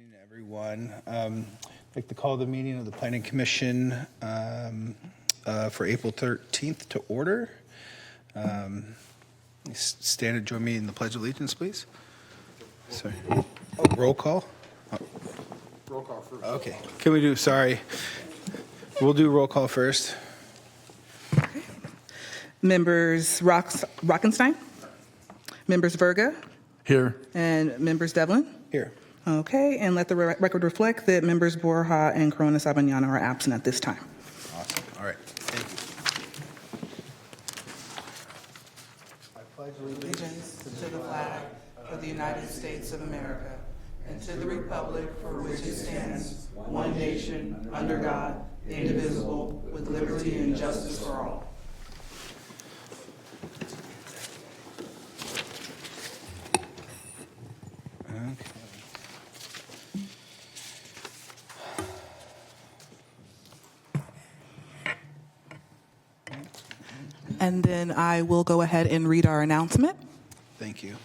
evening, everyone. I'd like to call the meeting of the Planning Commission for April 13th to order. Stand and join me in the Pledge of Allegiance, please. Sorry. Oh, roll call? Oh. Roll call first. Okay. Can we do, sorry. We'll do roll call first. Okay. Members Rockenstein, members Verga, Here. and members Devlin. Here. Okay, and let the record reflect that members Borja and Corona Sabañana are absent at this time. Awesome. All right. Thank you. I pledge Allegiance to the flag of the United States of America and to the republic for which it stands, one nation, under God, indivisible, with liberty and justice for all. Okay. And then I will go ahead and read our announcement. Thank you.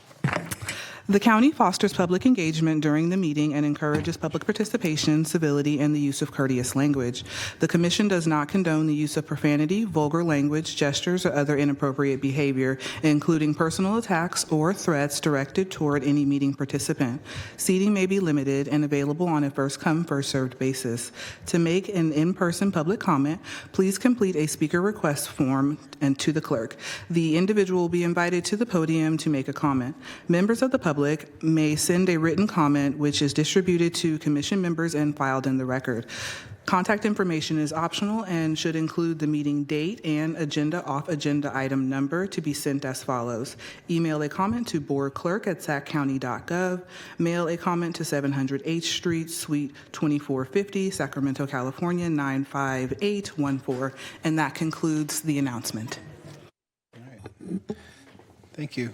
The county fosters public engagement during the meeting and encourages public participation, civility, and the use of courteous language. The commission does not condone the use of profanity, vulgar language, gestures, or other inappropriate behavior, including personal attacks or threats directed toward any meeting participant. Seating may be limited and available on a first-come, first-served basis. To make an in-person public comment, please complete a speaker request form and to the clerk. The individual will be invited to the podium to make a comment. Members of the public may send a written comment which is distributed to commission members and filed in the record. Contact information is optional and should include the meeting date and off-agenda item number to be sent as follows. Email a comment to boardclerk@saccounty.gov. Mail a comment to 700 H Street, Suite 2450, Sacramento, California, 95814. And that concludes the announcement. All right. Thank you.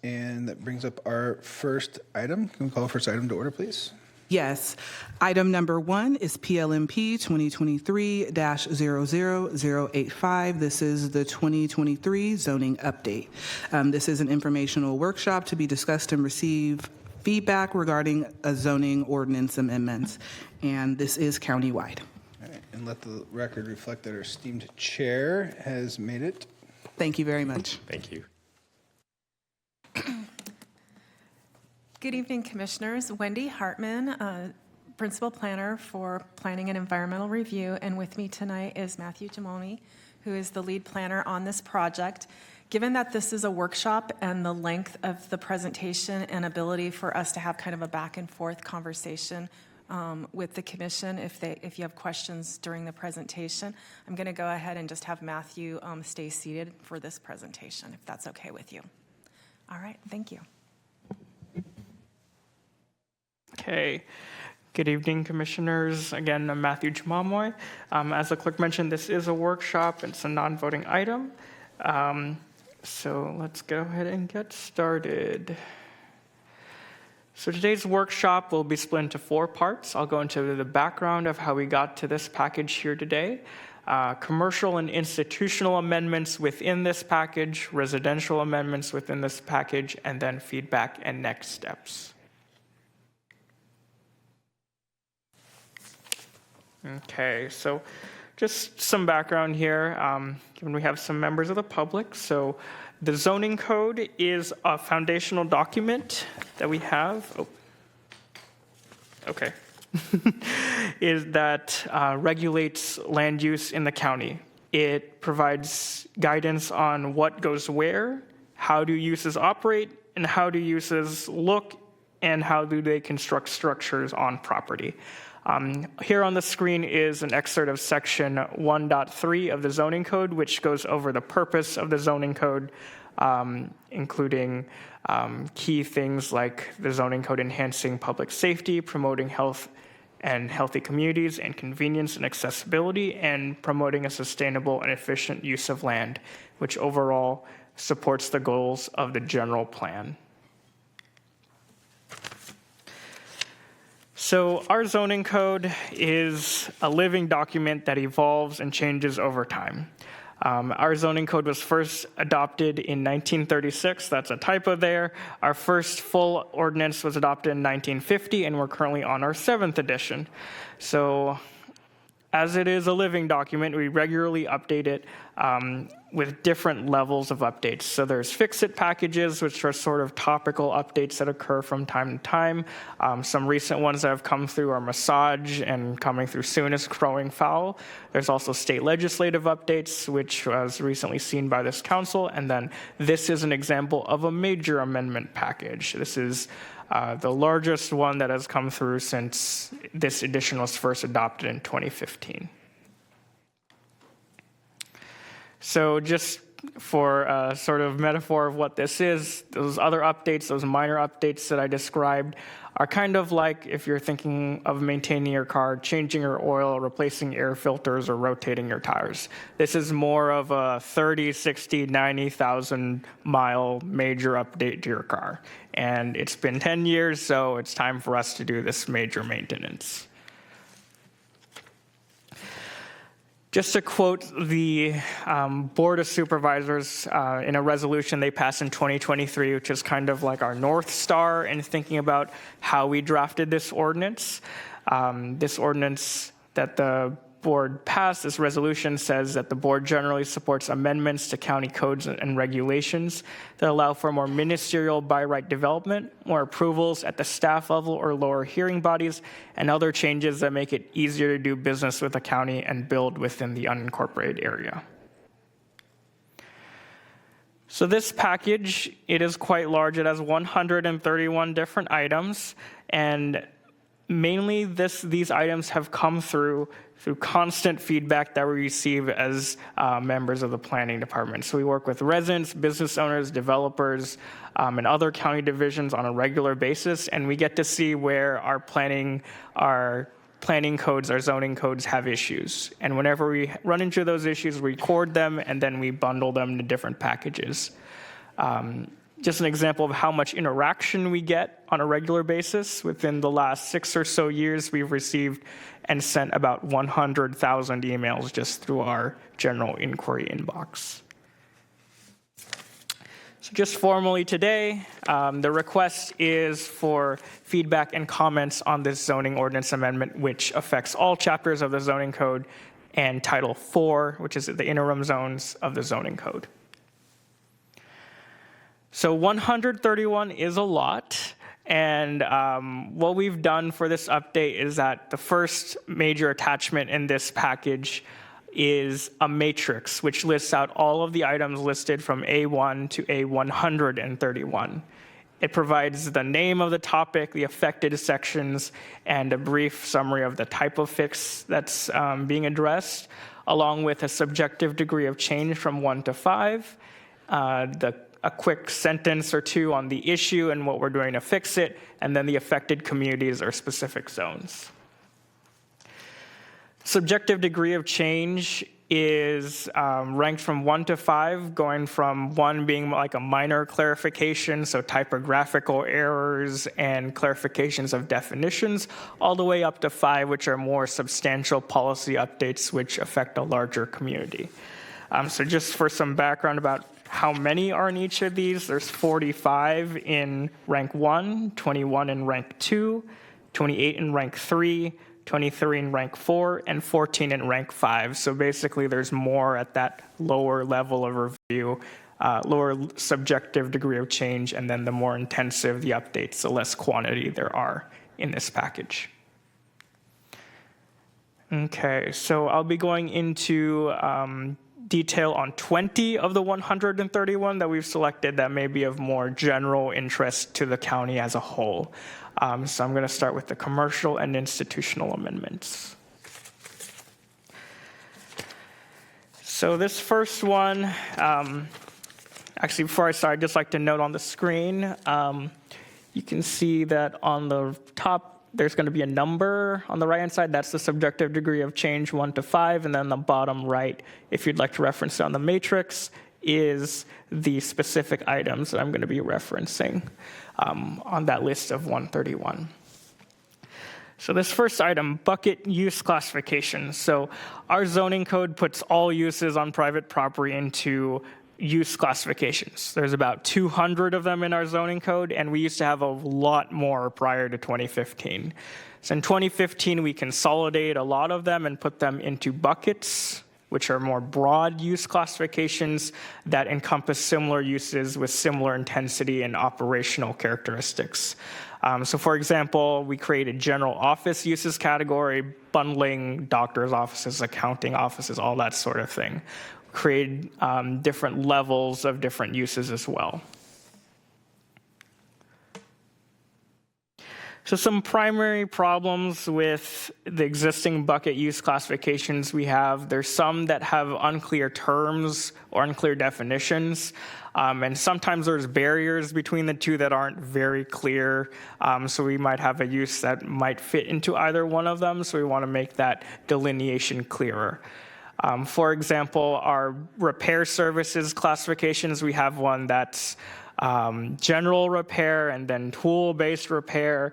And that brings up our first item. Can we call first item to order, please? Yes. Item number 1 is PLMP 2023-00085. This is the 2023 zoning update. This is an informational workshop to be discussed and receive feedback regarding a zoning ordinance amendments. And this is countywide. All right. And let the record reflect that our esteemed chair has made it. Thank you very much. Thank you. Good evening, Commissioners. Wendy Hartman, Principal Planner for Planning and Environmental Review, and with me tonight is Matthew Jamoni, who is the lead planner on this project. Given that this is a workshop and the length of the presentation and ability for us to have kind of a back and forth conversation with the Commission, if you have questions during the presentation, I'm going to go ahead and just have Matthew stay seated for this presentation, if that's okay with you. All right, thank you. Okay. Good evening, Commissioners. Again, I'm Matthew Chamamoy. As the clerk mentioned, this is a workshop. It's a non-voting item. So let's go ahead and get started. So today's workshop will be split into 4 parts. I'll go into the background of how we got to this package here today, commercial and institutional amendments within this package, residential amendments within this package, and then feedback and next steps. Okay, so just some background here, given we have some members of the public. So the zoning code is a foundational document that we have. Oh, okay. Is that regulates land use in the county. It provides guidance on what goes where, how do uses operate, and how do uses look, and how do they construct structures on property. Here on the screen is an excerpt of section 1.3 of the zoning code, which goes over the purpose of the zoning code, including key things like the zoning code enhancing public safety, promoting health and healthy communities, and convenience and accessibility, and promoting a sustainable and efficient use of land, which overall supports the goals of the general plan. So our zoning code is a living document that evolves and changes over time. Our zoning code was first adopted in 1936. That's a typo there. Our first full ordinance was adopted in 1950, and we're currently on our 7th edition. So as it is a living document, we regularly update it with different levels of updates. So there's fix-it packages, which are sort of topical updates that occur from time to time. Some recent ones that have come through are massage, and coming through soon is crowing fowl. There's also state legislative updates, which was recently seen by this council. And then this is an example of a major amendment package. This is the largest one that has come through since this edition was first adopted in 2015. So just for a sort of metaphor of what this is, those other updates, those minor updates that I described, are kind of like if you're thinking of maintaining your car, changing your oil, replacing air filters, or rotating your tires. This is more of a 30, 60, 90,000 mile major update to your car. And it's been 10 years, so it's time for us to do this major maintenance. Just to quote the Board of Supervisors in a resolution they passed in 2023, which is kind of like our North Star in thinking about how we drafted this ordinance. This ordinance that the board passed, this resolution says that the board generally supports amendments to county codes and regulations that allow for more ministerial by right development, more approvals at the staff level or lower hearing bodies, and other changes that make it easier to do business with the county and build within the unincorporated area. So this package, it is quite large. It has 131 different items, and mainly these items have come through constant feedback that we receive as members of the planning department. So we work with residents, business owners, developers, and other county divisions on a regular basis, and we get to see where our planning codes, our zoning codes have issues. And whenever we run into those issues, we record them, and then we bundle them into different packages. Just an example of how much interaction we get on a regular basis. Within the last 6 or so years, we've received and sent about 100,000 emails just through our general inquiry inbox. So just formally today, the request is for feedback and comments on this zoning ordinance amendment, which affects all chapters of the zoning code, and Title IV, which is the interim zones of the zoning code. So 131 is a lot, and what we've done for this update is that the first major attachment in this package is a matrix, which lists out all of the items listed from A1 to A131. It provides the name of the topic, the affected sections, and a brief summary of the type of fix that's being addressed, along with a subjective degree of change from 1 to 5, a quick sentence or two on the issue and what we're doing to fix it, and then the affected communities or specific zones. Subjective degree of change is ranked from 1 to 5, going from 1 being like a minor clarification, so typographical errors and clarifications of definitions, all the way up to 5, which are more substantial policy updates which affect a larger community. So just for some background about how many are in each of these, there's 45 in rank 1, 21 in rank 2, 28 in rank 3, 23 in rank 4, and 14 in rank 5. So basically there's more at that lower level of review, lower subjective degree of change, and then the more intensive the updates, the less quantity there are in this package. Okay, so I'll be going into detail on 20 of the 131 that we've selected that may be of more general interest to the county as a whole. So I'm going to start with the commercial and institutional amendments. So this first one, actually before I start, I'd just like to note on the screen, you can see that on the top, there's going to be a number on the right-hand side. That's the subjective degree of change, 1 to 5. And then the bottom right, if you'd like to reference it on the matrix, is the specific items that I'm going to be referencing on that list of 131. So this first item, bucket use classification. So our zoning code puts all uses on private property into use classifications. There's about 200 of them in our zoning code, and we used to have a lot more prior to 2015. So in 2015, we consolidated a lot of them and put them into buckets, which are more broad use classifications that encompass similar uses with similar intensity and operational characteristics. So for example, we created general office uses category, bundling doctor's offices, accounting offices, all that sort of thing. Created different levels of different uses as well. So some primary problems with the existing bucket use classifications we have, there's some that have unclear terms or unclear definitions, and sometimes there's barriers between the two that aren't very clear, so we might have a use that might fit into either one of them, so we want to make that delineation clearer. For example, our repair services classifications, we have one that's general repair and then tool-based repair,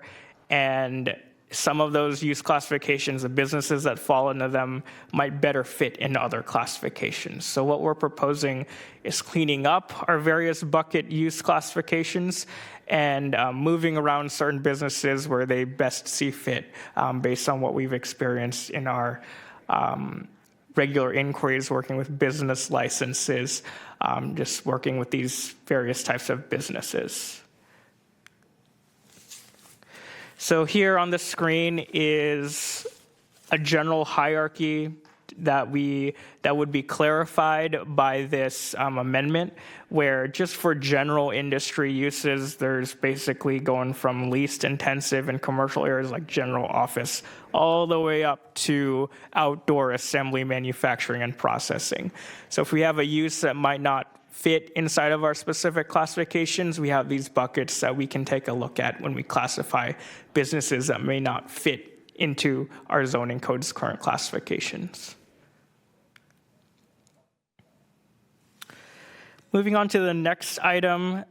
and some of those use classifications, the businesses that fall into them might better fit in other classifications. So what we're proposing is cleaning up our various bucket use classifications and moving around certain businesses where they best see fit based on what we've experienced in our regular inquiries, working with business licenses, just working with these various types of businesses. So here on the screen is a general hierarchy that would be clarified by this amendment, where just for general industry uses, there's basically going from least intensive in commercial areas like general office all the way up to outdoor assembly, manufacturing, and processing. So if we have a use that might not fit inside of our specific classifications, we have these buckets that we can take a look at when we classify businesses that may not fit into our zoning code's current classifications. Moving on to the next item,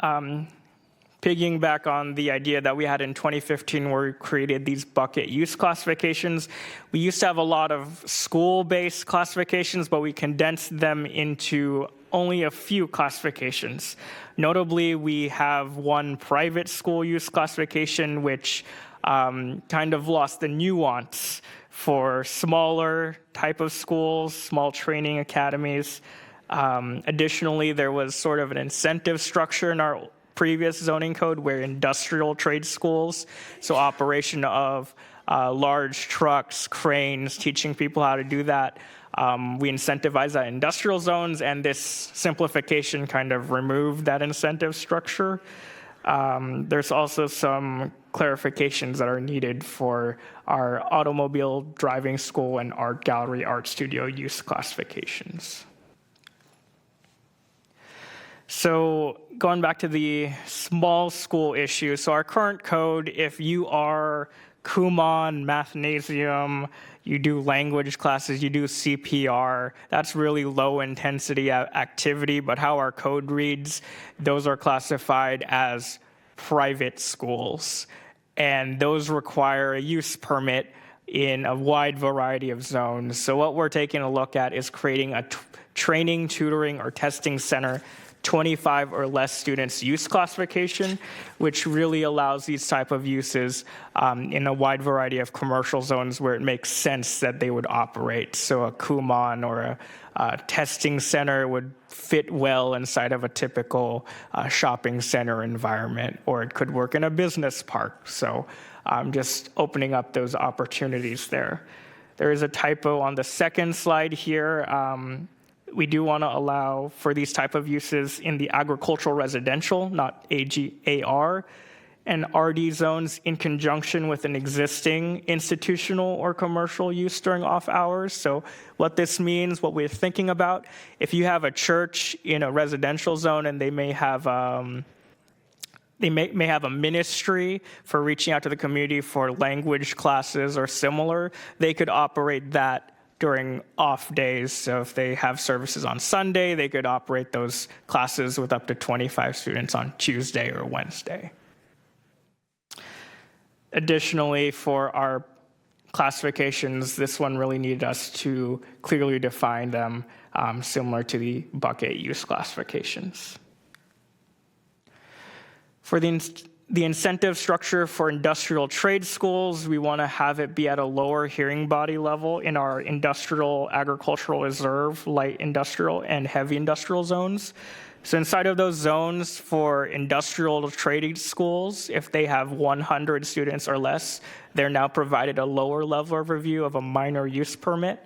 piggying back on the idea that we had in 2015 where we created these bucket use classifications. We used to have a lot of school-based classifications, but we condensed them into only a few classifications. Notably, we have one private school use classification, which kind of lost the nuance for smaller type of schools, small training academies. Additionally, there was sort of an incentive structure in our previous zoning code where industrial trade schools, so operation of large trucks, cranes, teaching people how to do that, we incentivize that in industrial zones, and this simplification kind of removed that incentive structure. There's also some clarifications that are needed for our automobile driving school and art gallery, art studio use classifications. So going back to the small school issue, so our current code, if you are Kumon, Mathnasium, you do language classes, you do CPR, that's really low intensity activity, but how our code reads, those are classified as private schools. And those require a use permit in a wide variety of zones. So what we're taking a look at is creating a training, tutoring, or testing center 25 or less students use classification, which really allows these type of uses in a wide variety of commercial zones where it makes sense that they would operate. So a Kumon or a testing center would fit well inside of a typical shopping center environment, or it could work in a business park. So just opening up those opportunities there. There is a typo on the second slide here. We do want to allow for these type of uses in the agricultural residential, not AR, and RD zones in conjunction with an existing institutional or commercial use during off hours. So what this means, what we're thinking about, if you have a church in a residential zone and they may have a ministry for reaching out to the community for language classes or similar, they could operate that during off days. So if they have services on Sunday, they could operate those classes with up to 25 students on Tuesday or Wednesday. Additionally, for our classifications, this one really needed us to clearly define them, similar to the bucket use classifications. For the incentive structure for industrial trade schools, we want to have it be at a lower hearing body level in our industrial, agricultural reserve, light industrial, and heavy industrial zones. So inside of those zones for industrial trade schools, if they have 100 students or less, they're now provided a lower level of review of a minor use permit.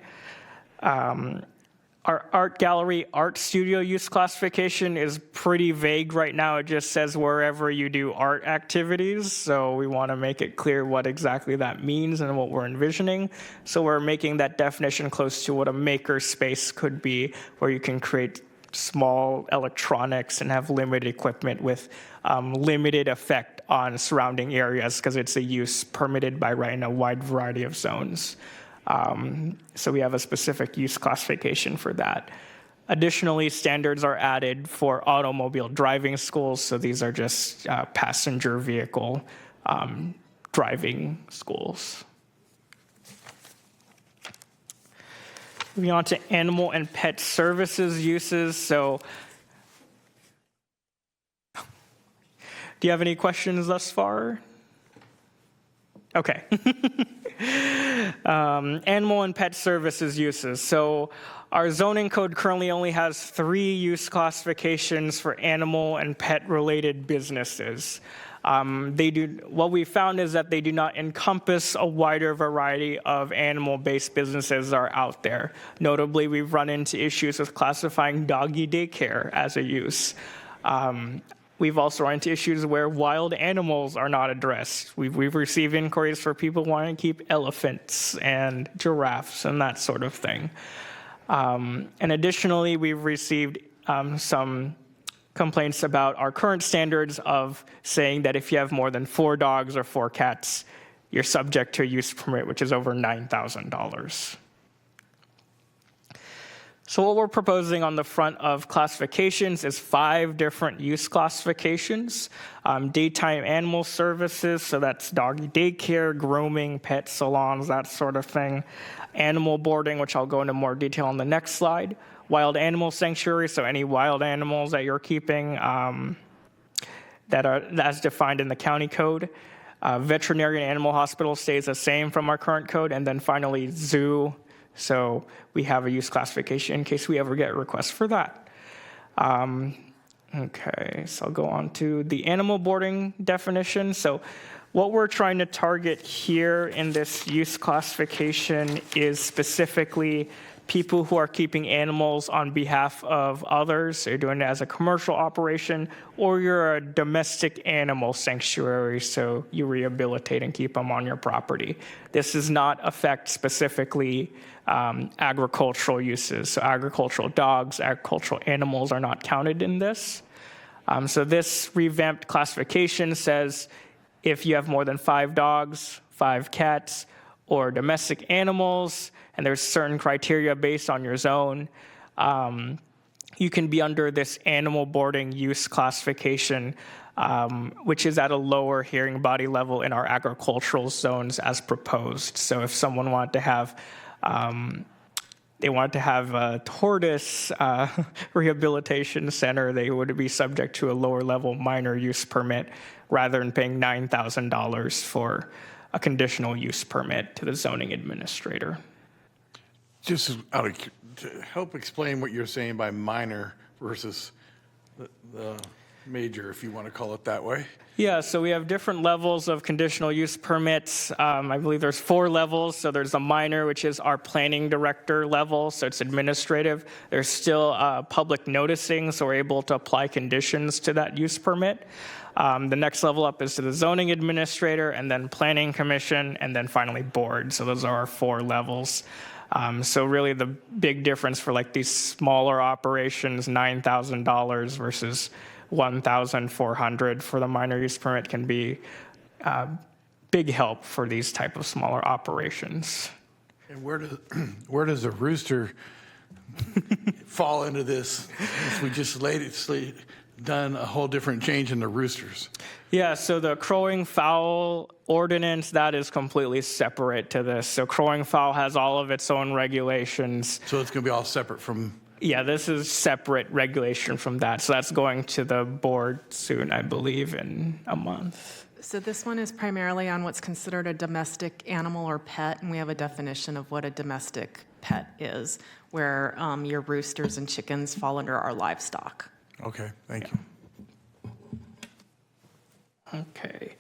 Our art gallery, art studio use classification is pretty vague right now. It just says wherever you do art activities. So we want to make it clear what exactly that means and what we're envisioning. So we're making that definition close to what a maker space could be, where you can create small electronics and have limited equipment with limited effect on surrounding areas, because it's a use permitted by right in a wide variety of zones. So we have a specific use classification for that. Additionally, standards are added for automobile driving schools. So these are just passenger vehicle driving schools. Moving on to animal and pet services uses. So do you have any questions thus far? Okay. Animal and pet services uses. So our zoning code currently only has 3 use classifications for animal and pet related businesses. What we found is that they do not encompass a wider variety of animal-based businesses that are out there. Notably, we've run into issues with classifying doggy daycare as a use. We've also run into issues where wild animals are not addressed. We've received inquiries for people wanting to keep elephants and giraffes and that sort of thing. And additionally, we've received some complaints about our current standards of saying that if you have more than 4 dogs or 4 cats, you're subject to a use permit, which is over $9,000. So what we're proposing on the front of classifications is 5 different use classifications. Daytime animal services, so that's doggy daycare, grooming, pet salons, that sort of thing. Animal boarding, which I'll go into more detail on the next slide. Wild animal sanctuary, so any wild animals that you're keeping that are as defined in the county code. Veterinary and animal hospital stays the same from our current code. And then finally, zoo. So we have a use classification in case we ever get requests for that. Okay, so I'll go on to the animal boarding definition. So what we're trying to target here in this use classification is specifically people who are keeping animals on behalf of others. So you're doing it as a commercial operation, or you're a domestic animal sanctuary, so you rehabilitate and keep them on your property. This does not affect specifically agricultural uses. So agricultural dogs, agricultural animals are not counted in this. So this revamped classification says if you have more than 5 dogs, 5 cats, or domestic animals, and there's certain criteria based on your zone, you can be under this animal boarding use classification, which is at a lower hearing body level in our agricultural zones as proposed. So if someone wanted to have, a tortoise rehabilitation center, they would be subject to a lower level minor use permit rather than paying $9,000 for a conditional use permit to the zoning administrator. Just to help explain what you're saying by minor versus the major, if you want to call it that way. Yeah, so we have different levels of conditional use permits. I believe there's 4 levels. So there's a minor, which is our planning director level, so it's administrative. There's still public noticing, so we're able to apply conditions to that use permit. The next level up is to the zoning administrator, and then planning commission, and then finally board. So those are our 4 levels. So really the big difference for like these smaller operations, $9,000 versus $1,400 for the minor use permit, can be big help for these type of smaller operations. And where does a rooster fall into this? If we just done a whole different change in the roosters. Yeah, so the crowing fowl ordinance, that is completely separate to this. So crowing fowl has all of its own regulations. So it's going to be all separate from, Yeah, this is separate regulation from that. So that's going to the board soon, I believe, in a month. So this one is primarily on what's considered a domestic animal or pet, and we have a definition of what a domestic pet is, where your roosters and chickens fall under our livestock. okay, thank you. Okay.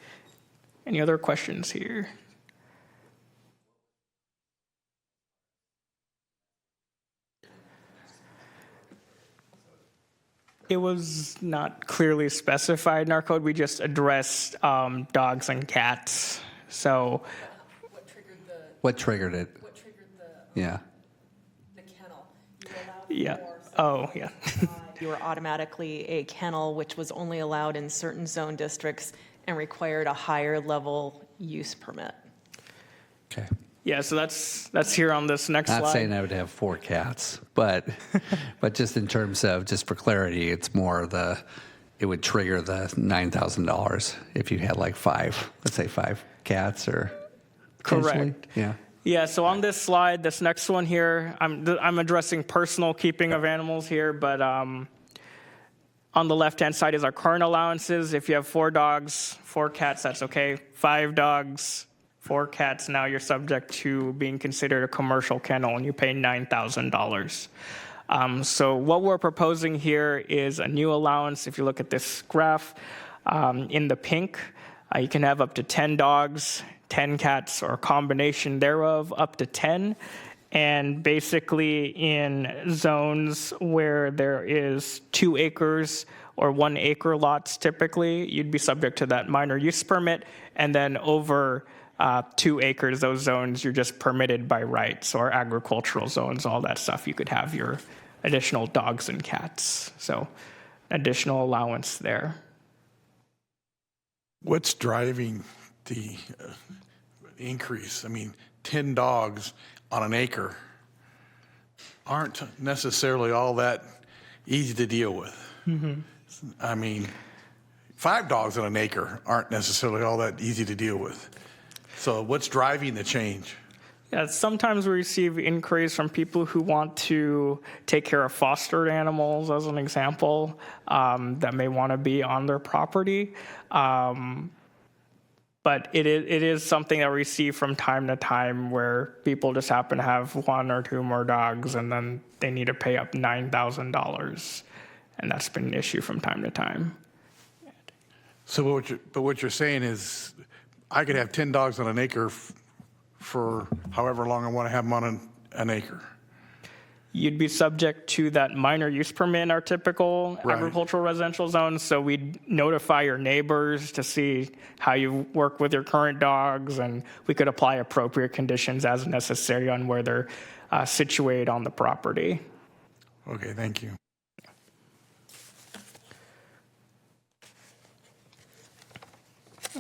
Any other questions here? It was not clearly specified in our code. We just addressed dogs and cats. So What triggered it? What triggered the Yeah. kennel? yeah. Oh, yeah. You were automatically a kennel, which was only allowed in certain zone districts and required a higher level use permit. Okay. Yeah, so that's here on this next Not slide. saying I would have 4 cats, but just in terms of, just for clarity, it's more it would trigger the $9,000 if you had like 5, let's say 5 cats or potentially. Correct. Yeah. Yeah, so on this slide, this next one here, I'm addressing personal keeping of animals here, but on the left-hand side is our current allowances. If you have 4 dogs, 4 cats, that's okay. 5 dogs, 4 cats, now you're subject to being considered a commercial kennel, and you pay $9,000. So what we're proposing here is a new allowance. If you look at this graph, in the pink, you can have up to 10 dogs, 10 cats, or a combination thereof, up to 10. And basically in zones where there is 2 acres or 1 acre lots typically, you'd be subject to that minor use permit. And then over 2 acres, those zones, you're just permitted by rights, or agricultural zones, all that stuff. You could have your additional dogs and cats. So additional allowance there. What's driving the increase? I mean, 10 dogs on an acre aren't necessarily all that easy to deal with. I mean, 5 dogs on an acre aren't necessarily all that easy to deal with. So what's driving the change? Yeah, sometimes we receive inquiries from people who want to take care of fostered animals, as an example, that may want to be on their property. But it is something that we see from time to time where people just happen to have 1 or 2 more dogs, and then they need to pay up $9,000. And that's been an issue from time to time. So what you're saying is I could have 10 dogs on an acre for however long I want to have them on an acre. You'd be subject to that minor use permit in our typical Right. agricultural residential zone. So we'd notify your neighbors to see how you work with your current dogs, and we could apply appropriate conditions as necessary on where they're situated on the property. Okay, thank you.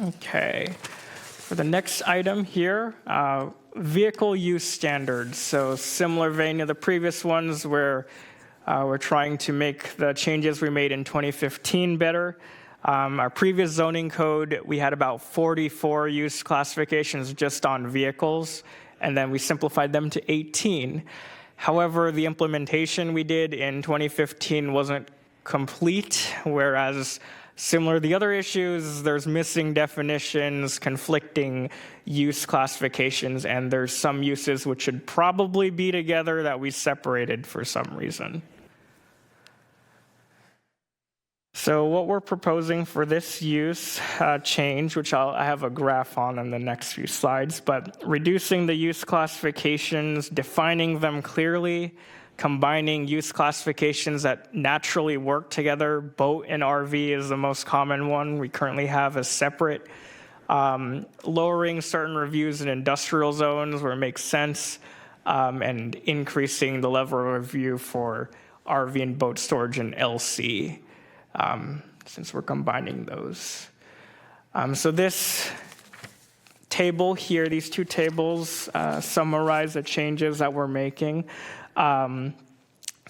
Okay. For the next item here, vehicle use standards. So similar vein to the previous ones, where we're trying to make the changes we made in 2015 better. Our previous zoning code, we had about 44 use classifications just on vehicles, and then we simplified them to 18. However, the implementation we did in 2015 wasn't complete, whereas similar to the other issues, there's missing definitions, conflicting use classifications, and there's some uses which should probably be together that we separated for some reason. So what we're proposing for this use change, which I have a graph on in the next few slides, but reducing the use classifications, defining them clearly, combining use classifications that naturally work together. Boat and RV is the most common one we currently have as separate. Lowering certain reviews in industrial zones where it makes sense, and increasing the level of review for RV and boat storage in LC, since we're combining those. So this table here, these 2 tables summarize the changes that we're making. So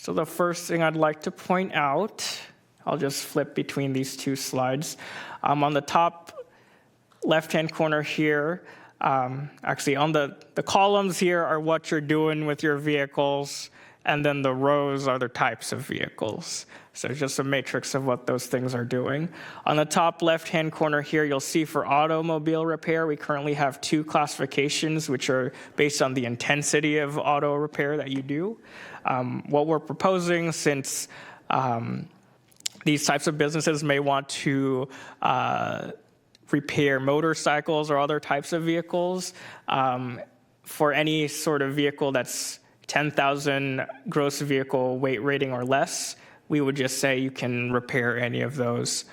the first thing I'd like to point out, I'll just flip between these two slides. On the top left-hand corner here, actually on the columns here are what you're doing with your vehicles, and then the rows are the types of vehicles. So it's just a matrix of what those things are doing. On the top left-hand corner here, you'll see for automobile repair, we currently have 2 classifications, which are based on the intensity of auto repair that you do. What we're proposing, since these types of businesses may want to repair motorcycles or other types of vehicles, for any sort of vehicle that's 10,000 gross vehicle weight rating or less, we would just say you can repair any of those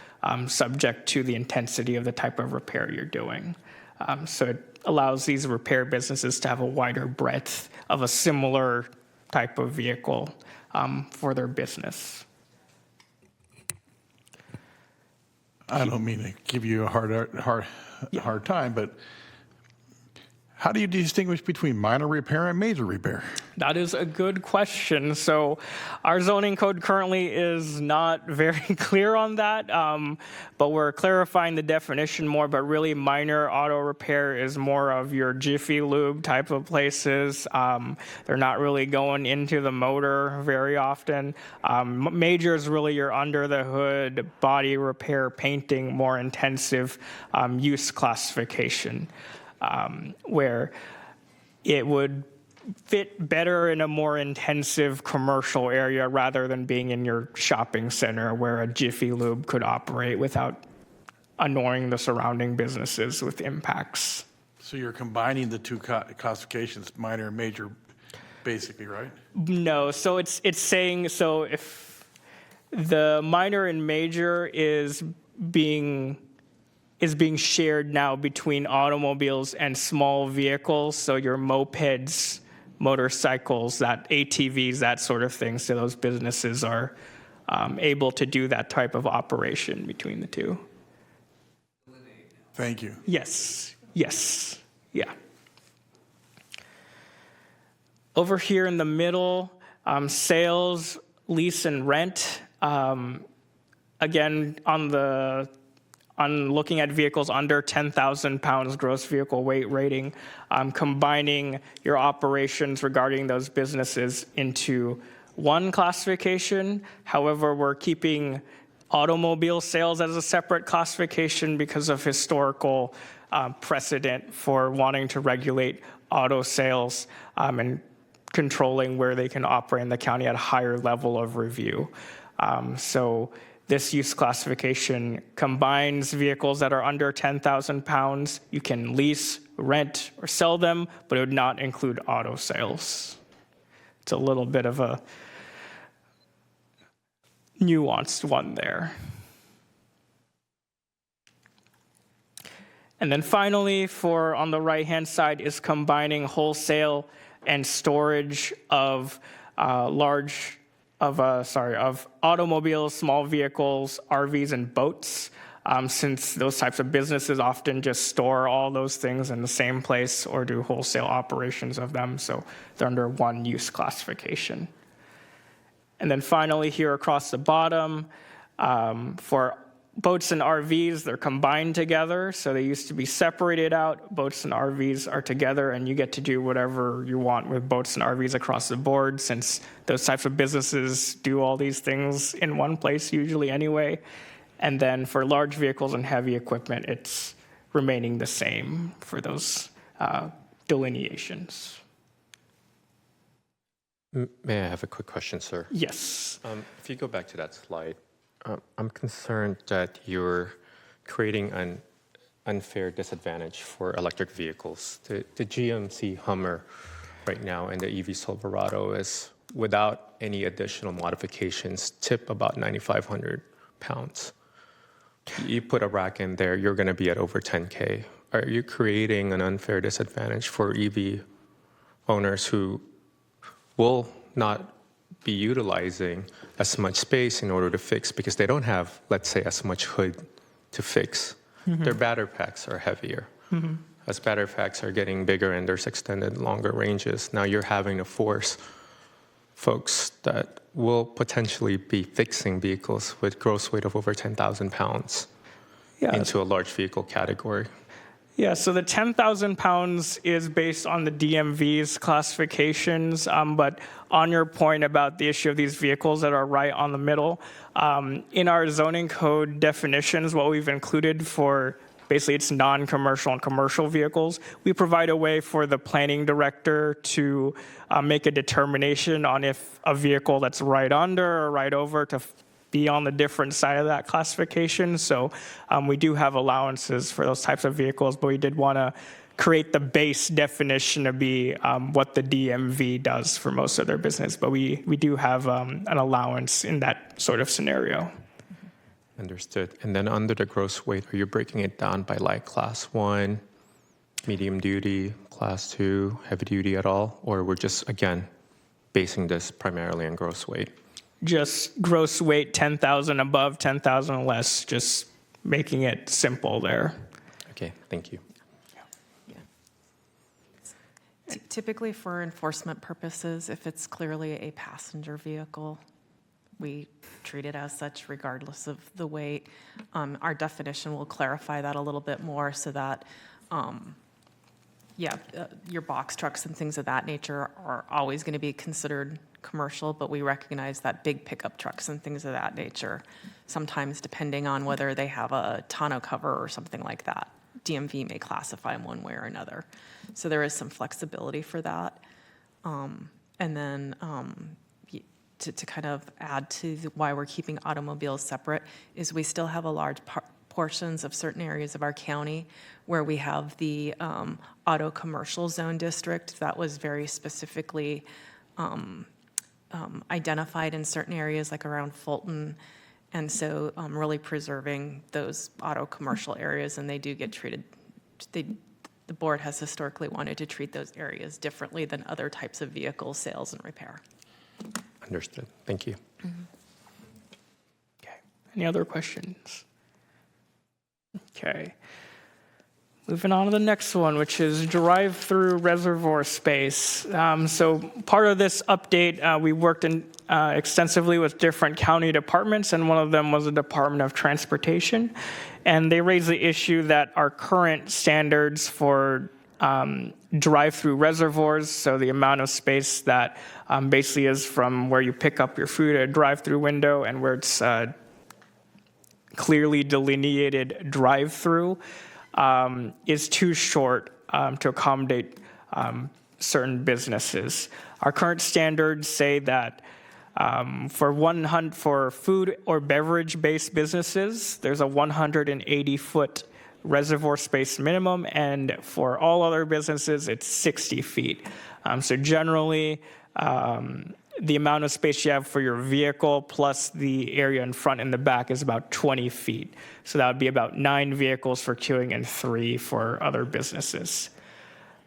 subject to the intensity of the type of repair you're doing. So it allows these repair businesses to have a wider breadth of a similar type of vehicle for their business. I don't mean to give you a hard time, but how do you distinguish between minor repair and major repair? That is a good question. So our zoning code currently is not very clear on that, but we're clarifying the definition more. But really, minor auto repair is more of your Jiffy Lube type of places. They're not really going into the motor very often. Major is really your under the hood, body repair, painting, more intensive use classification. Where it would fit better in a more intensive commercial area rather than being in your shopping center where a Jiffy Lube could operate without annoying the surrounding businesses with impacts. So you're combining the 2 classifications, minor and major, basically, right? No, so it's saying, so if the minor and major is being shared now between automobiles and small vehicles, so your mopeds, motorcycles, that ATVs, that sort of thing. So those businesses are able to do that type of operation between the 2. Thank you. Yes, yeah. Over here in the middle, sales, lease, and rent. Again, on looking at vehicles under 10,000 pounds gross vehicle weight rating, combining your operations regarding those businesses into one classification. However, we're keeping automobile sales as a separate classification because of historical precedent for wanting to regulate auto sales and controlling where they can operate in the county at a higher level of review. So this use classification combines vehicles that are under 10,000 pounds. You can lease, rent, or sell them, but it would not include auto sales. It's a little bit of a nuanced one there. And then finally, on the right-hand side, is combining wholesale and storage of automobiles, small vehicles, RVs, and boats, since those types of businesses often just store all those things in the same place or do wholesale operations of them, so they're under one use classification. And then finally, here across the bottom, for boats and RVs, they're combined together, so they used to be separated out. Boats and RVs are together, and you get to do whatever you want with boats and RVs across the board, since those types of businesses do all these things in one place usually anyway. And then for large vehicles and heavy equipment, it's remaining the same for those delineations. May I have a quick question, sir? Yes. If you go back to that slide, I'm concerned that you're creating an unfair disadvantage for electric vehicles. The GMC Hummer right now and the EV Silverado is, without any additional modifications, tip about 9,500 pounds. You put a rack in there, you're going to be at over 10K. Are you creating an unfair disadvantage for EV owners who will not be utilizing as much space in order to fix because they don't have, let's say, as much hood to fix? Mm-hmm. Their battery packs are heavier. Mm-hmm. As battery packs are getting bigger and there's extended longer ranges, now you're having to force folks that will potentially be fixing vehicles with gross weight of over 10,000 pounds into a large vehicle category? Yeah, so the 10,000 pounds is based on the DMV's classifications, but on your point about the issue of these vehicles that are right on the middle, in our zoning code definitions, what we've included for basically it's non-commercial and commercial vehicles, we provide a way for the planning director to make a determination on if a vehicle that's right under or right over to be on the different side of that classification. So we do have allowances for those types of vehicles, but we did want to create the base definition to be what the DMV does for most of their business. But we do have an allowance in that sort of scenario. Understood. And then under the gross weight, are you breaking it down by like class 1, medium duty, class 2, heavy duty at all? Or we're just, again, basing this primarily on gross weight? Just gross weight 10,000 above, 10,000 less, just making it simple there. Okay, thank you. Typically for enforcement purposes, if it's clearly a passenger vehicle, we treat it as such regardless of the weight. Our definition will clarify that a little bit more so that, your box trucks and things of that nature are always going to be considered commercial, but we recognize that big pickup trucks and things of that nature, sometimes depending on whether they have a tonneau cover or something like that, DMV may classify them one way or another. So there is some flexibility for that. And then to kind of add to why we're keeping automobiles separate is we still have a large portions of certain areas of our county where we have the auto commercial zone district that was very specifically identified in certain areas like around Fulton. And so really preserving those auto commercial areas, and they do get treated, the board has historically wanted to treat those areas differently than other types of vehicle sales and repair. Understood. Thank you. Mm-hmm. Okay. Any other questions? Okay. Moving on to the next one, which is drive-through reservoir space. So part of this update, we worked extensively with different county departments, and one of them was the Department of Transportation. And they raised the issue that our current standards for drive-through reservoirs, so the amount of space that basically is from where you pick up your food at a drive-through window and where it's clearly delineated drive-through, is too short to accommodate certain businesses. Our current standards say that for food or beverage-based businesses, there's a 180-foot reservoir space minimum, and for all other businesses, it's 60 feet. So generally, the amount of space you have for your vehicle plus the area in front and the back is about 20 feet. So that would be about 9 vehicles for queuing and 3 for other businesses.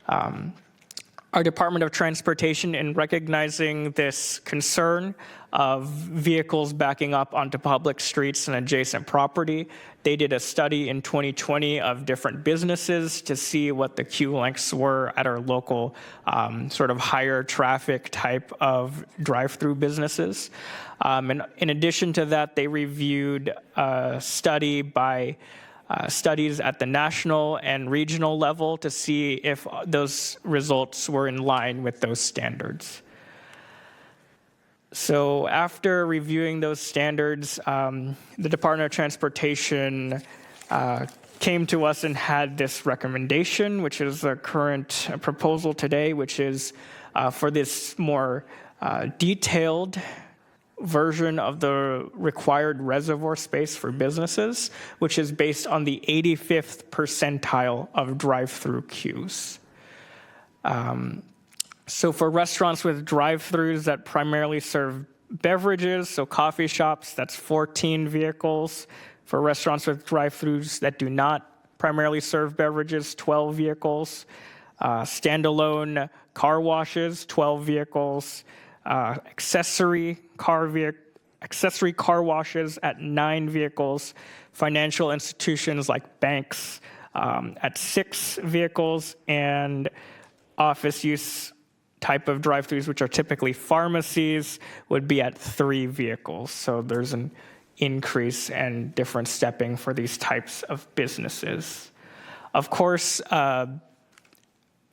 Our Department of Transportation, in recognizing this concern of vehicles backing up onto public streets and adjacent property, they did a study in 2020 of different businesses to see what the queue lengths were at our local sort of higher traffic type of drive-through businesses. And in addition to that, they reviewed a study by studies at the national and regional level to see if those results were in line with those standards. So after reviewing those standards, the Department of Transportation came to us and had this recommendation, which is the current proposal today, which is for this more detailed version of the required reservoir space for businesses, which is based on the 85th percentile of drive-through queues. So for restaurants with drive-throughs that primarily serve beverages, so coffee shops, that's 14 vehicles. For restaurants with drive-throughs that do not primarily serve beverages, 12 vehicles. Standalone car washes, 12 vehicles. Accessory car washes at 9 vehicles, financial institutions like banks at 6 vehicles, and office use type of drive-throughs, which are typically pharmacies, would be at 3 vehicles. So there's an increase and different stepping for these types of businesses. Of course,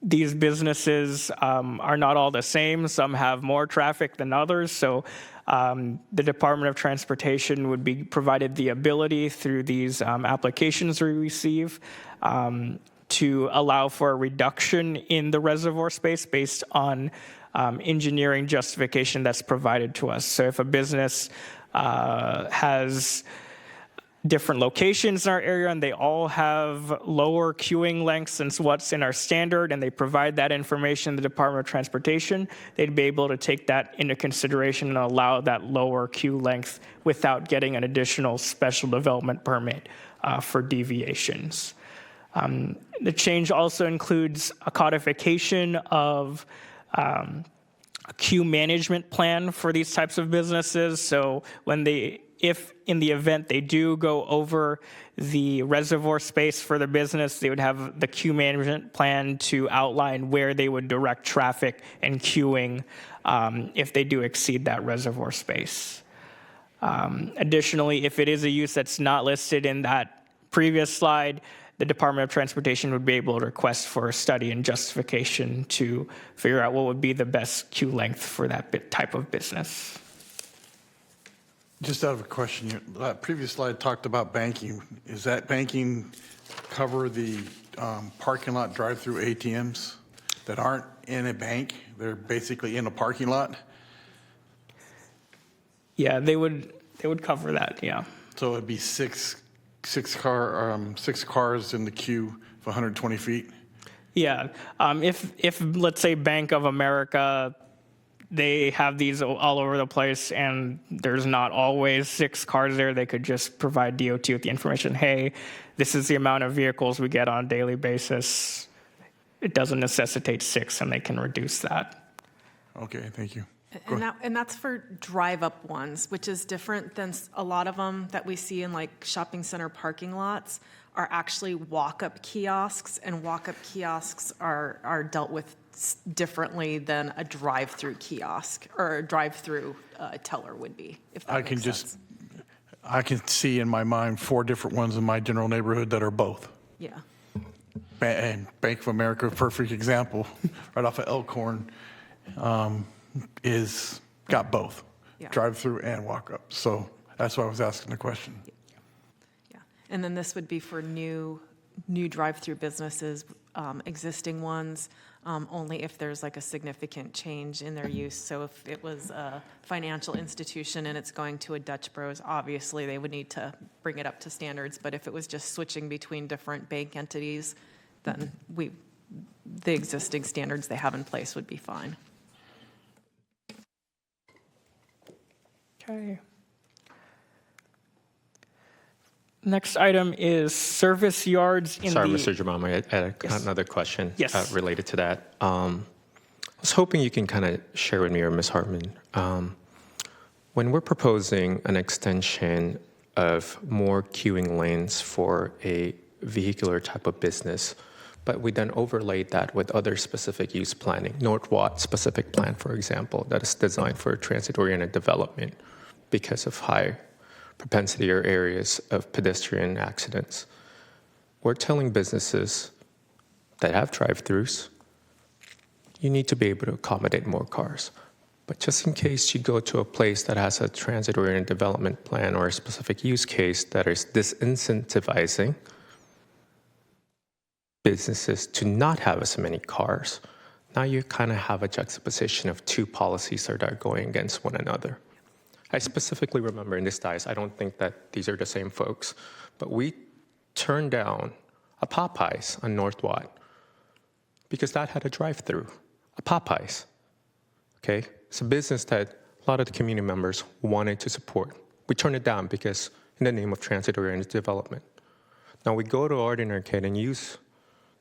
these businesses are not all the same. Some have more traffic than others. So the Department of Transportation would be provided the ability through these applications we receive to allow for a reduction in the reservoir space based on engineering justification that's provided to us. So if a business has different locations in our area and they all have lower queuing lengths than what's in our standard, and they provide that information to the Department of Transportation, they'd be able to take that into consideration and allow that lower queue length without getting an additional special development permit for deviations. The change also includes a codification of a queue management plan for these types of businesses. So if in the event they do go over the reservoir space for the business, they would have the queue management plan to outline where they would direct traffic and queuing if they do exceed that reservoir space. Additionally, if it is a use that's not listed in that previous slide, the Department of Transportation would be able to request for a study and justification to figure out what would be the best queue length for that type of business. Just out of a question, that previous slide talked about banking. Is that banking cover the parking lot drive-through ATMs that aren't in a bank? They're basically in a parking lot? Yeah, they would cover that, yeah. So it'd be six cars in the queue for 120 feet? Yeah, if let's say Bank of America, they have these all over the place and there's not always 6 cars there, they could just provide DOT with the information, hey, this is the amount of vehicles we get on a daily basis. It doesn't necessitate 6 and they can reduce that. Okay, thank you. And that's for drive-up ones, which is different than a lot of them that we see in like shopping center parking lots are actually walk-up kiosks, and walk-up kiosks are dealt with differently than a drive-through kiosk or a drive-through teller would be, if that makes sense. I can see in my mind 4 different ones in my general neighborhood that are both. Yeah. And Bank of America, perfect example, right off of Elkhorn, is got both, Yeah. drive-through and walk-up. So that's why I was asking the question. Yeah. And then this would be for new drive-through businesses, existing ones, only if there's like a significant change in their use. So if it was a financial institution and it's going to a Dutch Bros, obviously they would need to bring it up to standards. But if it was just switching between different bank entities, then the existing standards they have in place would be fine. Okay. Next item is service yards in Sorry, the... Mr. Jamama, I had Yes. another question Yes. related to that. I was hoping you can kind of share with me, or Ms. Hartman, when we're proposing an extension of more queuing lanes for a vehicular type of business, but we then overlaid that with other specific use planning, North Watt specific plan, for example, that is designed for transit-oriented development because of high propensity or areas of pedestrian accidents. We're telling businesses that have drive-throughs, you need to be able to accommodate more cars. But just in case you go to a place that has a transit-oriented development plan or a specific use case that is disincentivizing businesses to not have as many cars, now you kind of have a juxtaposition of 2 policies that are going against one another. I specifically remember in this diocese, I don't think that these are the same folks, but we turned down a Popeyes on North Watt because that had a drive-through, a Popeyes. Okay, it's a business that a lot of the community members wanted to support. We turned it down because in the name of transit-oriented development. Now we go to Arden Arcade and use,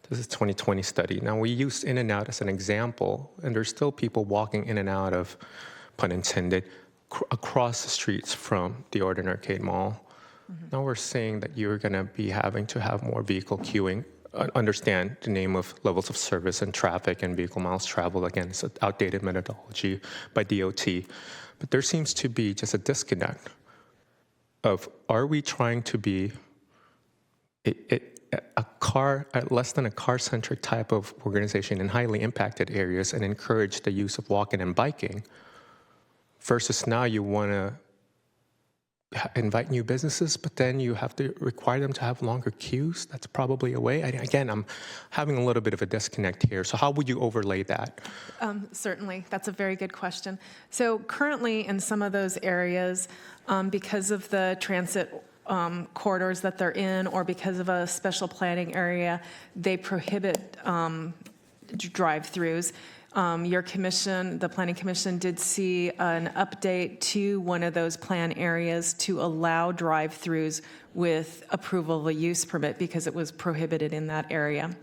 this is 2020 study. Now we used In-N-Out as an example, and there's still people walking in and out of, pun intended, across the streets from the Arden Arcade Mall. Mm-hmm. Now we're saying that you're going to be having to have more vehicle queuing understand the name of levels of service and traffic and vehicle miles traveled. Again, it's an outdated methodology by DOT. But there seems to be just a disconnect of, are we trying to be less than a car-centric type of organization in highly impacted areas and encourage the use of walking and biking, versus now you want to invite new businesses, but then you have to require them to have longer queues? That's probably a way. Again, I'm having a little bit of a disconnect here. So how would you overlay that? Certainly, that's a very good question. So currently in some of those areas, because of the transit corridors that they're in, or because of a special planning area, they prohibit drive-throughs. Your commission, the Planning Commission, did see an update to one of those plan areas to allow drive-throughs with approval of a use permit because it was prohibited in that area.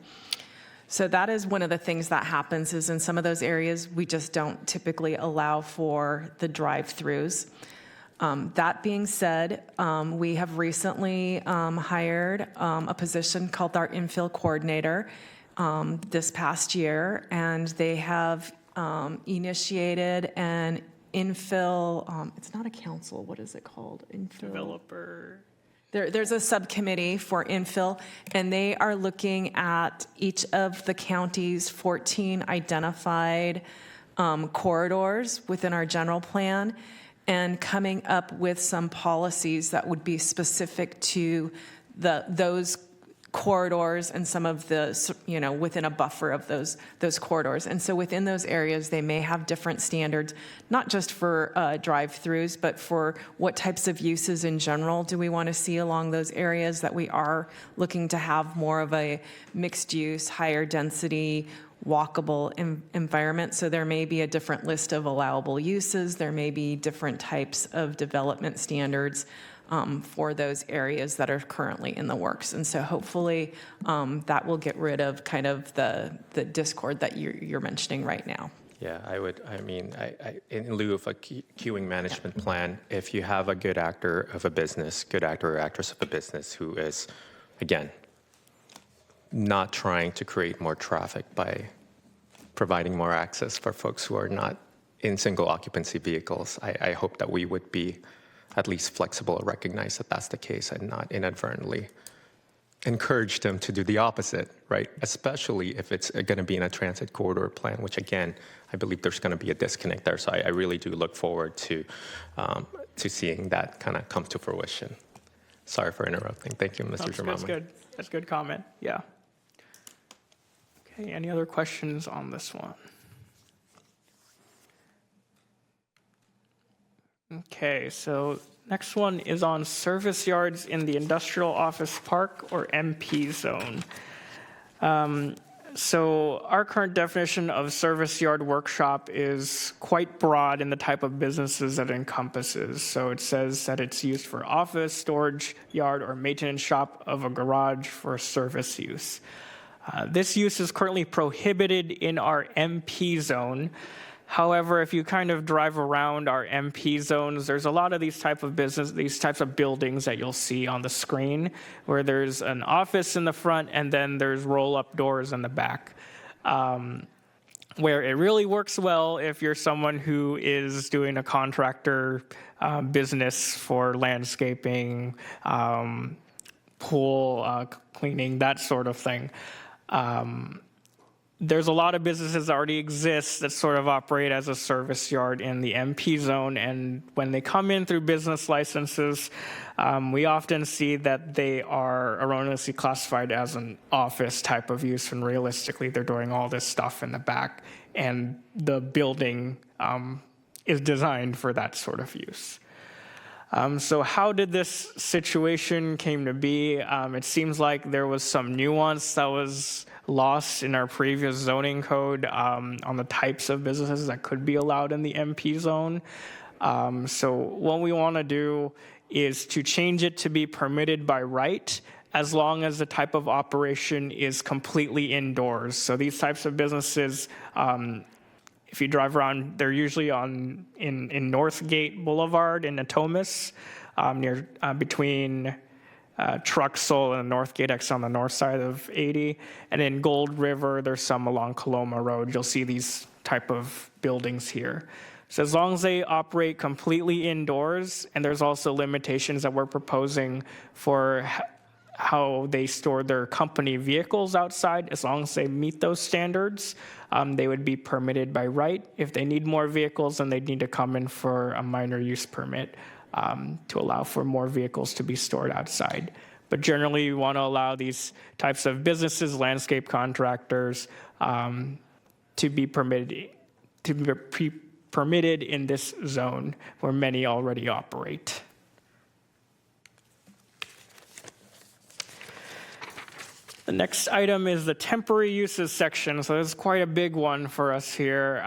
So that is one of the things that happens, is in some of those areas, we just don't typically allow for the drive-throughs. That being said, we have recently hired a position called our infill coordinator this past year, and they have initiated an infill, it's not a council, what is it called? Infill. Developer. There's a subcommittee for infill, and they are looking at each of the county's 14 identified corridors within our general plan and coming up with some policies that would be specific to those corridors and some of the, within a buffer of those corridors. And so within those areas, they may have different standards, not just for drive-throughs, but for what types of uses in general do we want to see along those areas, that we are looking to have more of a mixed use, higher density, walkable environment. So there may be a different list of allowable uses. There may be different types of development standards for those areas that are currently in the works. And so hopefully that will get rid of kind of the discord that you're mentioning right now. Yeah, in lieu of a queuing management plan, if you have a good actor of a business, good actor or actress of a business who is, again, not trying to create more traffic by providing more access for folks who are not in single occupancy vehicles, I hope that we would be at least flexible or recognize that that's the case and not inadvertently encourage them to do the opposite, right? Especially if it's going to be in a transit corridor plan, which again, I believe there's going to be a disconnect there. So I really do look forward to seeing that kind of come to fruition. Sorry for interrupting. Thank you, Mr. Germano. That's good. That's a good comment. Yeah. Okay, any other questions on this one? Okay, so next one is on service yards in the industrial office park, or MP zone. So our current definition of service yard workshop is quite broad in the type of businesses that it encompasses. So it says that it's used for office, storage yard, or maintenance shop of a garage for service use. This use is currently prohibited in our MP zone. However, if you kind of drive around our MP zones, there's a lot of these types of buildings that you'll see on the screen, where there's an office in the front and then there's roll-up doors in the back, where it really works well if you're someone who is doing a contractor business for landscaping, pool cleaning, that sort of thing. There's a lot of businesses that already exist that sort of operate as a service yard in the MP zone, and when they come in through business licenses, we often see that they are erroneously classified as an office type of use, and realistically they're doing all this stuff in the back, and the building is designed for that sort of use. So how did this situation came to be? It seems like there was some nuance that was lost in our previous zoning code on the types of businesses that could be allowed in the MP zone. So what we want to do is to change it to be permitted by right, as long as the type of operation is completely indoors. So these types of businesses, if you drive around, they're usually in Northgate Boulevard in Natomas, between Truxell and North Gatex on the north side of 80. And in Gold River, there's some along Coloma Road. You'll see these type of buildings here. So as long as they operate completely indoors, and there's also limitations that we're proposing for how they store their company vehicles outside, as long as they meet those standards, they would be permitted by right. If they need more vehicles, then they'd need to come in for a minor use permit to allow for more vehicles to be stored outside. But generally, we want to allow these types of businesses, landscape contractors, to be permitted in this zone where many already operate. The next item is the temporary uses section. So this is quite a big one for us here.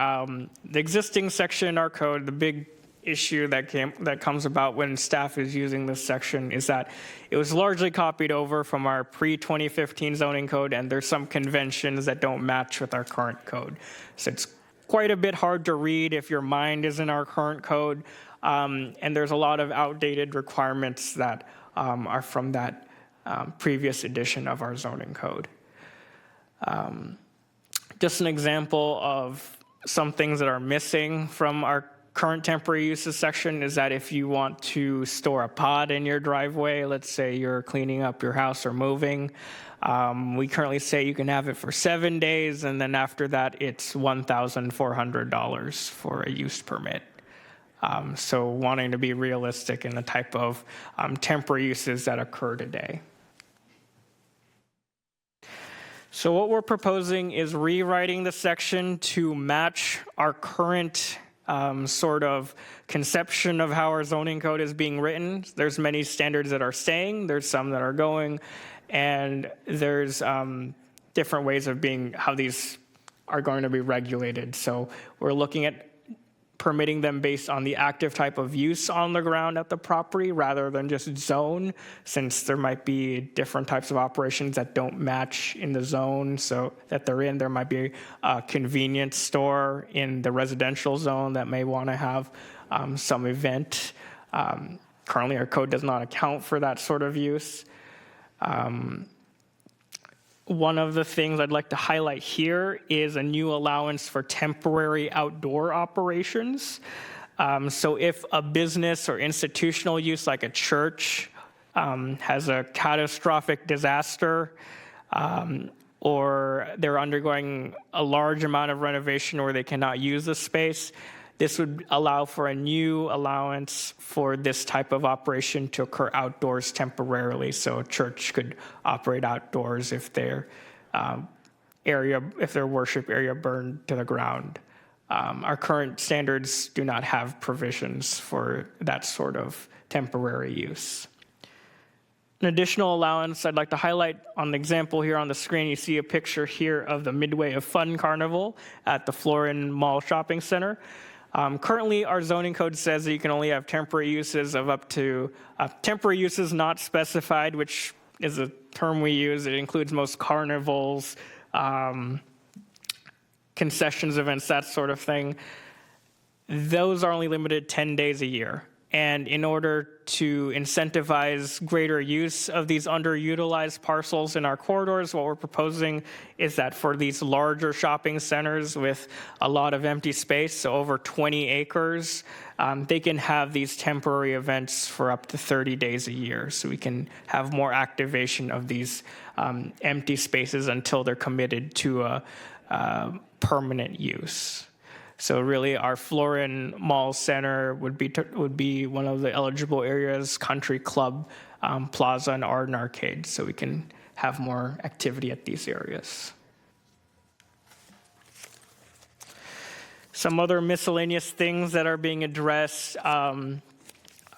The existing section in our code, the big issue that comes about when staff is using this section is that it was largely copied over from our pre-2015 zoning code, and there's some conventions that don't match with our current code. So it's quite a bit hard to read if your mind is in our current code, and there's a lot of outdated requirements that are from that previous edition of our zoning code. Just an example of some things that are missing from our current temporary uses section is that if you want to store a pod in your driveway, let's say you're cleaning up your house or moving, we currently say you can have it for 7 days, and then after that it's $1,400 for a use permit. So wanting to be realistic in the type of temporary uses that occur today. So what we're proposing is rewriting the section to match our current sort of conception of how our zoning code is being written. There's many standards that are staying, there's some that are going, and there's different ways of how these are going to be regulated. So we're looking at permitting them based on the active type of use on the ground at the property rather than just zone, since there might be different types of operations that don't match in the zone so that they're in. There might be a convenience store in the residential zone that may want to have some event. Currently, our code does not account for that sort of use. One of the things I'd like to highlight here is a new allowance for temporary outdoor operations. So if a business or institutional use like a church has a catastrophic disaster, or they're undergoing a large amount of renovation where they cannot use the space, this would allow for a new allowance for this type of operation to occur outdoors temporarily. So a church could operate outdoors if their worship area burned to the ground. Our current standards do not have provisions for that sort of temporary use. An additional allowance I'd like to highlight on the example here on the screen, you see a picture here of the Midway of Fun Carnival at the Florin Mall Shopping Center. Currently, our zoning code says that you can only have temporary uses of up to, temporary uses not specified, which is a term we use. It includes most carnivals, concessions events, that sort of thing. Those are only limited 10 days a year. And in order to incentivize greater use of these underutilized parcels in our corridors, what we're proposing is that for these larger shopping centers with a lot of empty space, so over 20 acres, they can have these temporary events for up to 30 days a year. So we can have more activation of these empty spaces until they're committed to a permanent use. So really, our Florin Mall Center would be one of the eligible areas, Country Club, Plaza, and Arden Arcade, so we can have more activity at these areas. Some other miscellaneous things that are being addressed, a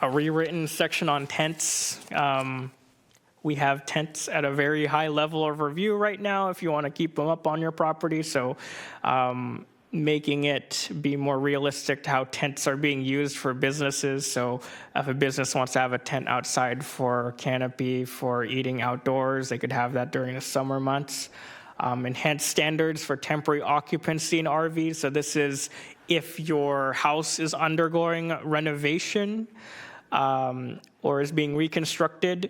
rewritten section on tents. We have tents at a very high level of review right now if you want to keep them up on your property, so making it be more realistic to how tents are being used for businesses. So if a business wants to have a tent outside for canopy, for eating outdoors, they could have that during the summer months. Enhanced standards for temporary occupancy in RVs. So this is if your house is undergoing renovation or is being reconstructed,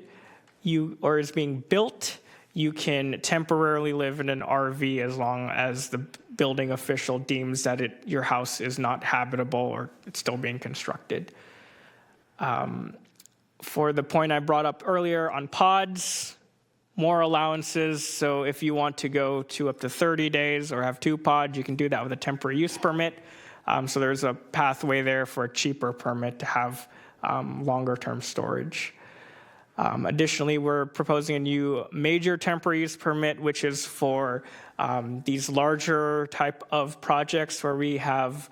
or is being built, you can temporarily live in an RV as long as the building official deems that your house is not habitable or it's still being constructed. For the point I brought up earlier on pods, more allowances. So if you want to go to up to 30 days or have 2 pods, you can do that with a temporary use permit. So there's a pathway there for a cheaper permit to have longer term storage. Additionally, we're proposing a new major temporary use permit, which is for these larger type of projects where we have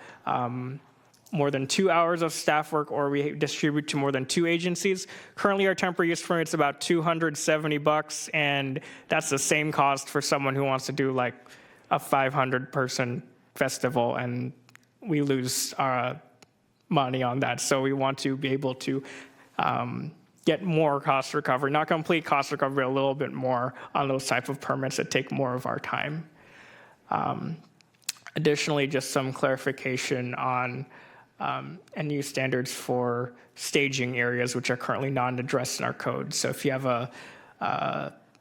more than 2 hours of staff work or we distribute to more than 2 agencies. Currently, our temporary use permit is about $270, and that's the same cost for someone who wants to do like a 500-person festival, and we lose money on that. So we want to be able to get more cost recovery, not complete cost recovery, a little bit more on those type of permits that take more of our time. Additionally, just some clarification on and new standards for staging areas, which are currently not addressed in our code. So if you have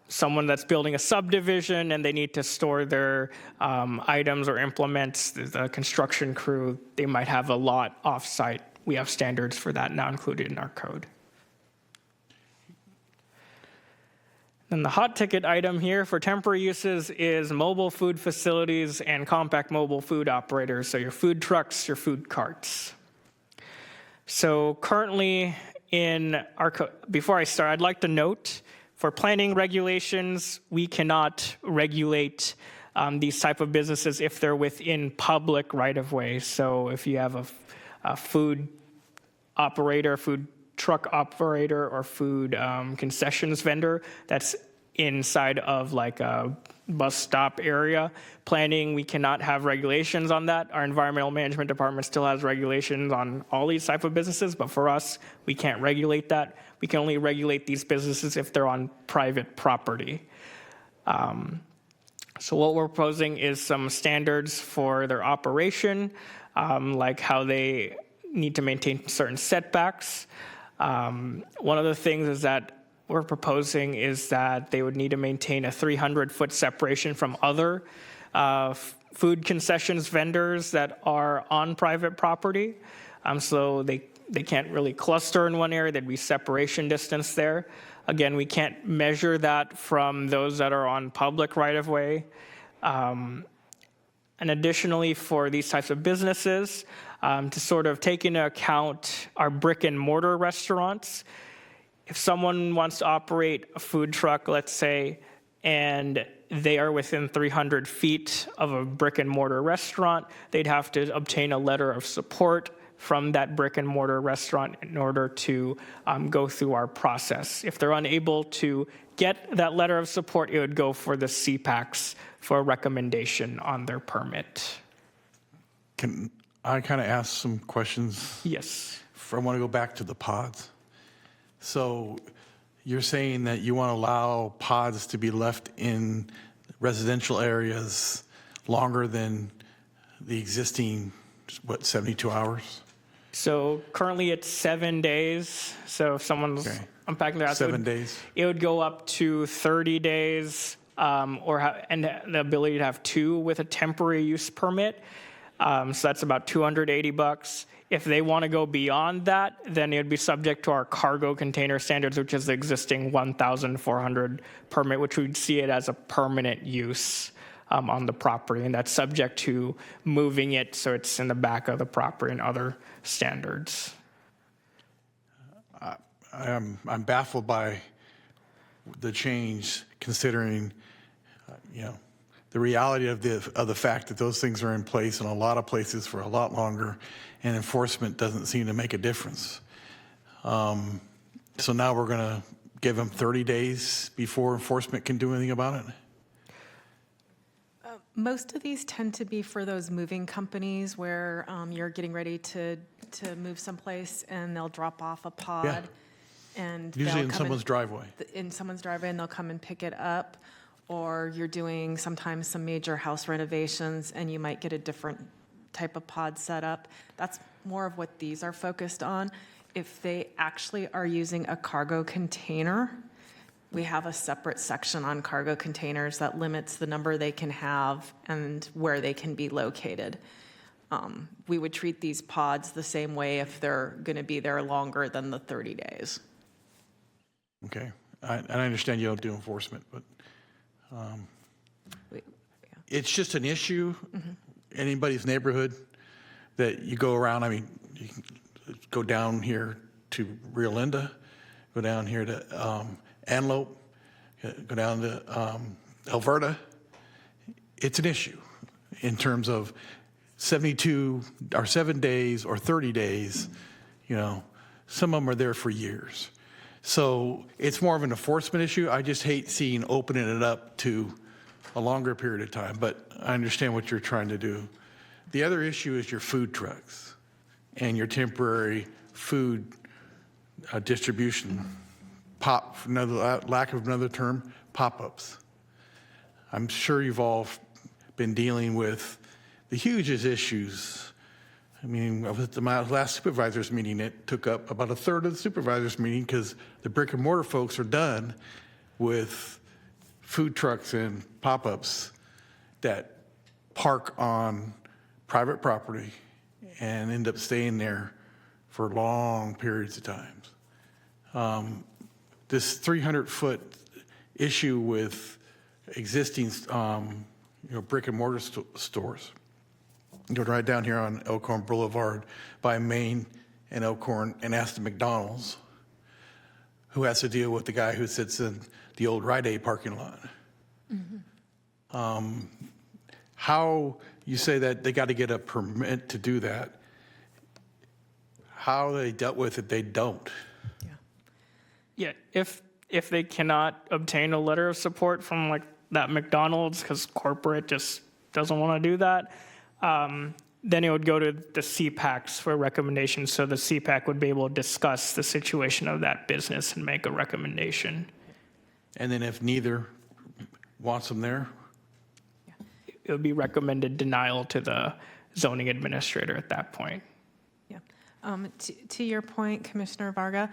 someone that's building a subdivision and they need to store their items or implements, the construction crew, they might have a lot off-site. We have standards for that now included in our code. And the hot ticket item here for temporary uses is mobile food facilities and compact mobile food operators, so your food trucks, your food carts. So currently in our code, before I start, I'd like to note for planning regulations, we cannot regulate these type of businesses if they're within public right-of-way. So if you have a food operator, food truck operator, or food concessions vendor that's inside of like a bus stop area, planning, we cannot have regulations on that. Our environmental management department still has regulations on all these type of businesses, but for us, we can't regulate that. We can only regulate these businesses if they're on private property. So what we're proposing is some standards for their operation, like how they need to maintain certain setbacks. One of the things is that we're proposing is that they would need to maintain a 300-foot separation from other food concessions vendors that are on private property. So they can't really cluster in one area. There'd be separation distance there. Again, we can't measure that from those that are on public right-of-way. And additionally, for these types of businesses, to sort of take into account our brick and mortar restaurants. If someone wants to operate a food truck, let's say, and they are within 300 feet of a brick and mortar restaurant, they'd have to obtain a letter of support from that brick and mortar restaurant in order to go through our process. If they're unable to get that letter of support, it would go for the CPACs for a recommendation on their permit. Can I kind of ask some questions? Yes. I want to go back to the pods. So you're saying that you want to allow pods to be left in residential areas longer than the existing, 72 hours? So currently it's 7 days. So if someone's unpacking their house, 7 days. It would go up to 30 days, and the ability to have 2 with a temporary use permit. So that's about $280. If they want to go beyond that, then it would be subject to our cargo container standards, which is the existing 1,400 permit, which we'd see it as a permanent use on the property, and that's subject to moving it so it's in the back of the property and other standards. I'm baffled by the change, considering, the reality of the fact that those things are in place in a lot of places for a lot longer, and enforcement doesn't seem to make a difference. So now we're going to give them 30 days before enforcement can do anything about it? Most of these tend to be for those moving companies where you're getting ready to move someplace and they'll drop off a pod. Yeah. And Usually they'll in come someone's driveway. In someone's driveway, and they'll come and pick it up. Or you're doing sometimes some major house renovations and you might get a different type of pod set up. That's more of what these are focused on. If they actually are using a cargo container, We have a separate section on cargo containers that limits the number they can have and where they can be located. We would treat these pods the same way if they're going to be there longer than the 30 days. Okay. I understand you don't do enforcement, but We- it's just an issue in anybody's neighborhood that you go around. I mean, you can go down here to Rio Linda, go down here to Antelope, go down to Alberta. It's an issue in terms of 72 or 7 days or 30 days. You know, some of them are there for years. So it's more of an enforcement issue. I just hate seeing opening it up to a longer period of time, but I understand what you're trying to do. The other issue is your food trucks and your temporary food distribution, for another lack of another term, pop-ups. I'm sure you've all been dealing with the hugest issues. I mean, at the last supervisors meeting, it took up about a third of the supervisors meeting because the brick and mortar folks are done with food trucks and pop-ups that park on private property and end up staying there for long periods of time. This 300-foot issue with existing, brick and mortar stores. Go right down here on Elkhorn Boulevard by Main and Elkhorn and ask the McDonald's, who has to deal with the guy who sits in the old Rite Aid parking lot. How you say that they got to get a permit to do that? How they dealt with it, they don't. Yeah, if they cannot obtain a letter of support from like that McDonald's because corporate just doesn't want to do that, then it would go to the CPACs for recommendations. So the CPAC would be able to discuss the situation of that business and make a recommendation. And then if neither wants them there, It would be recommended denial to the zoning administrator at that point. Yeah. To your point, Commissioner Varga,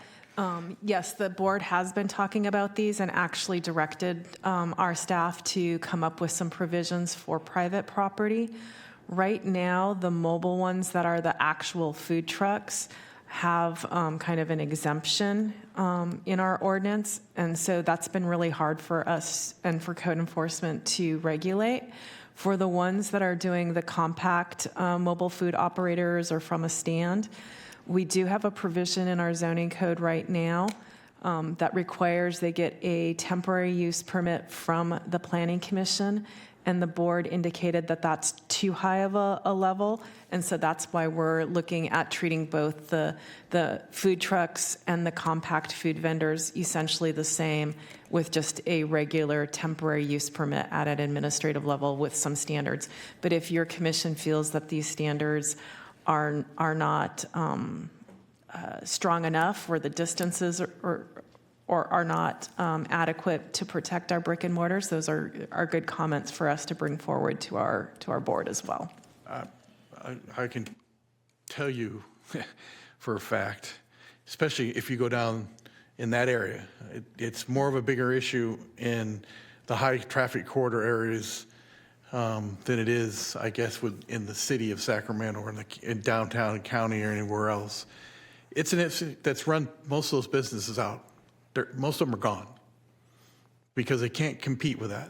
yes, the board has been talking about these and actually directed our staff to come up with some provisions for private property. Right now, the mobile ones that are the actual food trucks have kind of an exemption in our ordinance. And so that's been really hard for us and for code enforcement to regulate. For the ones that are doing the compact mobile food operators or from a stand, we do have a provision in our zoning code right now that requires they get a temporary use permit from the Planning Commission, and the board indicated that that's too high of a level, and so that's why we're looking at treating both the food trucks and the compact food vendors essentially the same, with just a regular temporary use permit at an administrative level with some standards. But if your commission feels that these standards are not strong enough, or the distances or are not adequate to protect our brick and mortars, those are good comments for us to bring forward to our board as well. I can tell you for a fact, especially if you go down in that area, it's more of a bigger issue in the high traffic corridor areas than it is, I guess, in the city of Sacramento or in downtown county or anywhere else. It's an issue that's run most of those businesses out. Most of them are gone because they can't compete with that.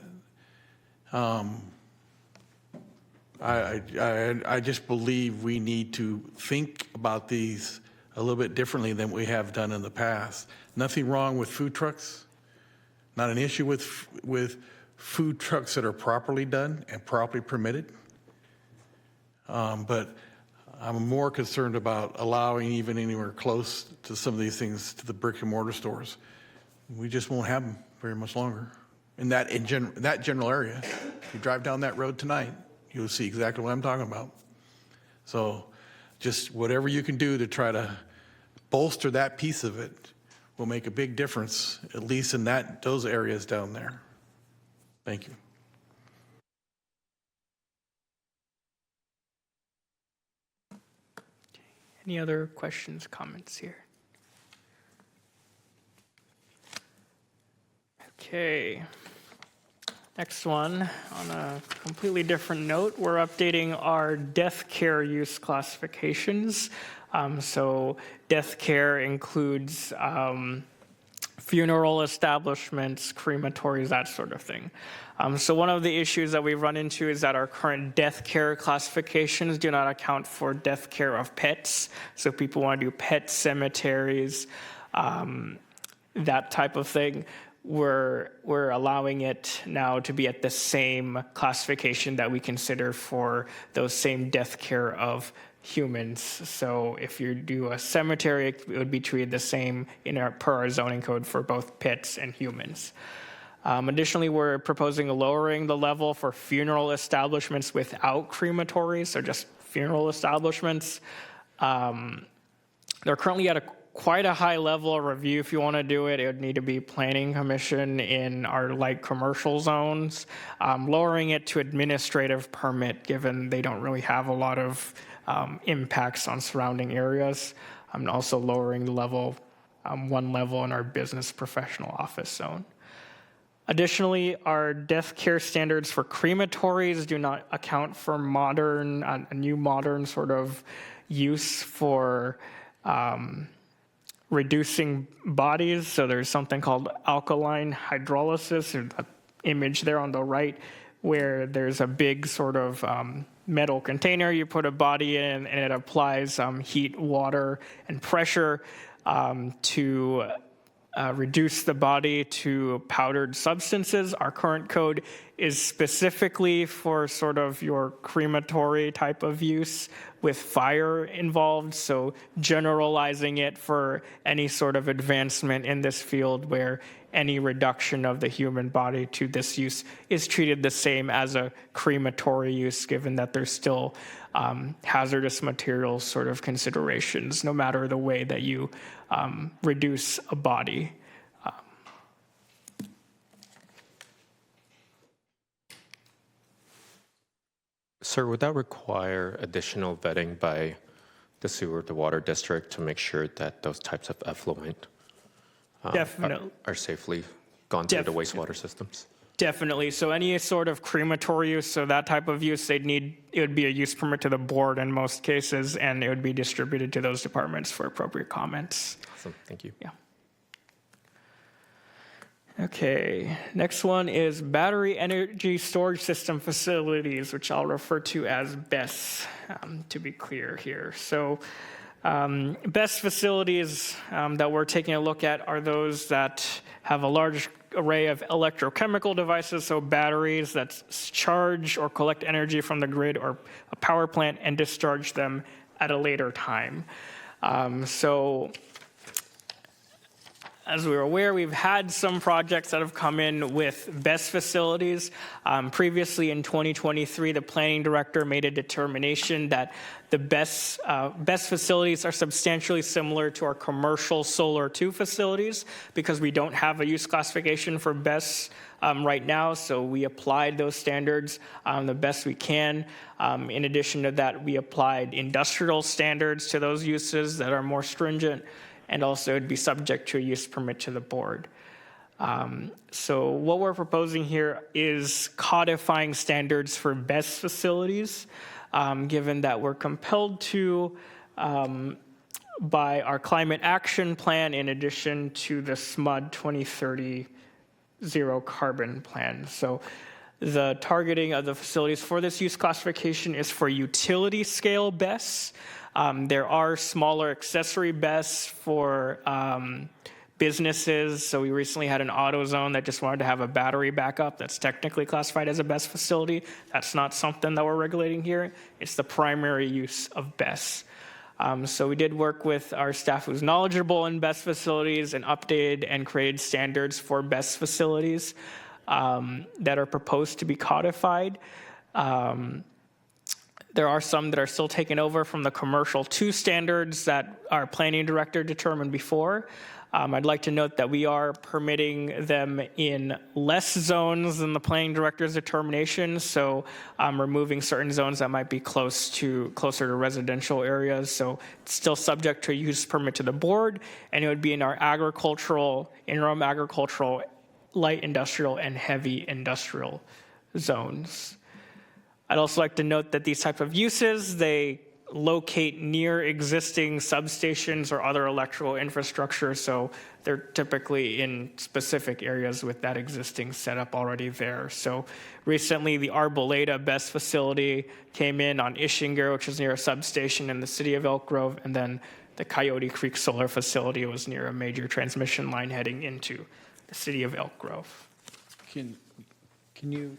I just believe we need to think about these a little bit differently than we have done in the past. Nothing wrong with food trucks. Not an issue with food trucks that are properly done and properly permitted. But I'm more concerned about allowing even anywhere close to some of these things to the brick and mortar stores. We just won't have them very much longer. In that general area, if you drive down that road tonight, you'll see exactly what I'm talking about. So just whatever you can do to try to bolster that piece of it will make a big difference, at least in those areas down there. Thank you. Any other questions, comments here? Okay. Next one, on a completely different note, we're updating our death care use classifications. So death care includes funeral establishments, crematories, that sort of thing. So one of the issues that we run into is that our current death care classifications do not account for death care of pets. So people want to do pet cemeteries, that type of thing. We're allowing it now to be at the same classification that we consider for those same death care of humans. So if you do a cemetery, it would be treated the same per our zoning code for both pets and humans. Additionally, we're proposing lowering the level for funeral establishments without crematories, so just funeral establishments. They're currently at quite a high level of review. If you want to do it, it would need to be planning commission in our light commercial zones. Lowering it to administrative permit, given they don't really have a lot of impacts on surrounding areas. And also lowering the level, one level in our business professional office zone. Additionally, our death care standards for crematories do not account for a new modern sort of use for reducing bodies. So there's something called alkaline hydrolysis, or the image there on the right, where there's a big sort of metal container you put a body in, and it applies heat, water, and pressure to reduce the body to powdered substances. Our current code is specifically for sort of your crematory type of use with fire involved, so generalizing it for any sort of advancement in this field where any reduction of the human body to this use is treated the same as a crematory use, given that there's still hazardous materials sort of considerations, no matter the way that you reduce a body. Sir, would that require additional vetting by the sewer, the water district, to make sure that those types of effluent Definitely. are safely gone through the wastewater systems? Definitely. So any sort of crematory use, so that type of use, it would be a use permit to the board in most cases, and it would be distributed to those departments for appropriate comments. Awesome, thank you. Yeah. Okay, next one is battery energy storage system facilities, which I'll refer to as BESS, to be clear here. So BESS facilities that we're taking a look at are those that have a large array of electrochemical devices, so batteries that charge or collect energy from the grid or a power plant and discharge them at a later time. So as we're aware, we've had some projects that have come in with BESS facilities. Previously in 2023, the planning director made a determination that the BESS facilities are substantially similar to our commercial solar 2 facilities because we don't have a use classification for BESS right now, so we applied those standards the best we can. In addition to that, we applied industrial standards to those uses that are more stringent, and also it'd be subject to a use permit to the board. So what we're proposing here is codifying standards for BESS facilities, given that we're compelled to by our climate action plan in addition to the SMUD 2030 zero carbon plan. So the targeting of the facilities for this use classification is for utility scale BESS. There are smaller accessory BESS for businesses. So we recently had an AutoZone that just wanted to have a battery backup that's technically classified as a BESS facility. That's not something that we're regulating here. It's the primary use of BESS. So we did work with our staff who's knowledgeable in BESS facilities and updated and created standards for BESS facilities that are proposed to be codified. There are some that are still taken over from the commercial 2 standards that our planning director determined before. I'd like to note that we are permitting them in less zones than the planning director's determination, so removing certain zones that might be closer to residential areas. So it's still subject to a use permit to the board, and it would be in our interim agricultural light industrial and heavy industrial zones. I'd also like to note that these type of uses, they locate near existing substations or other electrical infrastructure, so they're typically in specific areas with that existing setup already there. So recently, the Arboleda BESS facility came in on Ishinger, which is near a substation in the city of Elk Grove, and then the Coyote Creek Solar Facility was near a major transmission line heading into the city of Elk Grove. Can you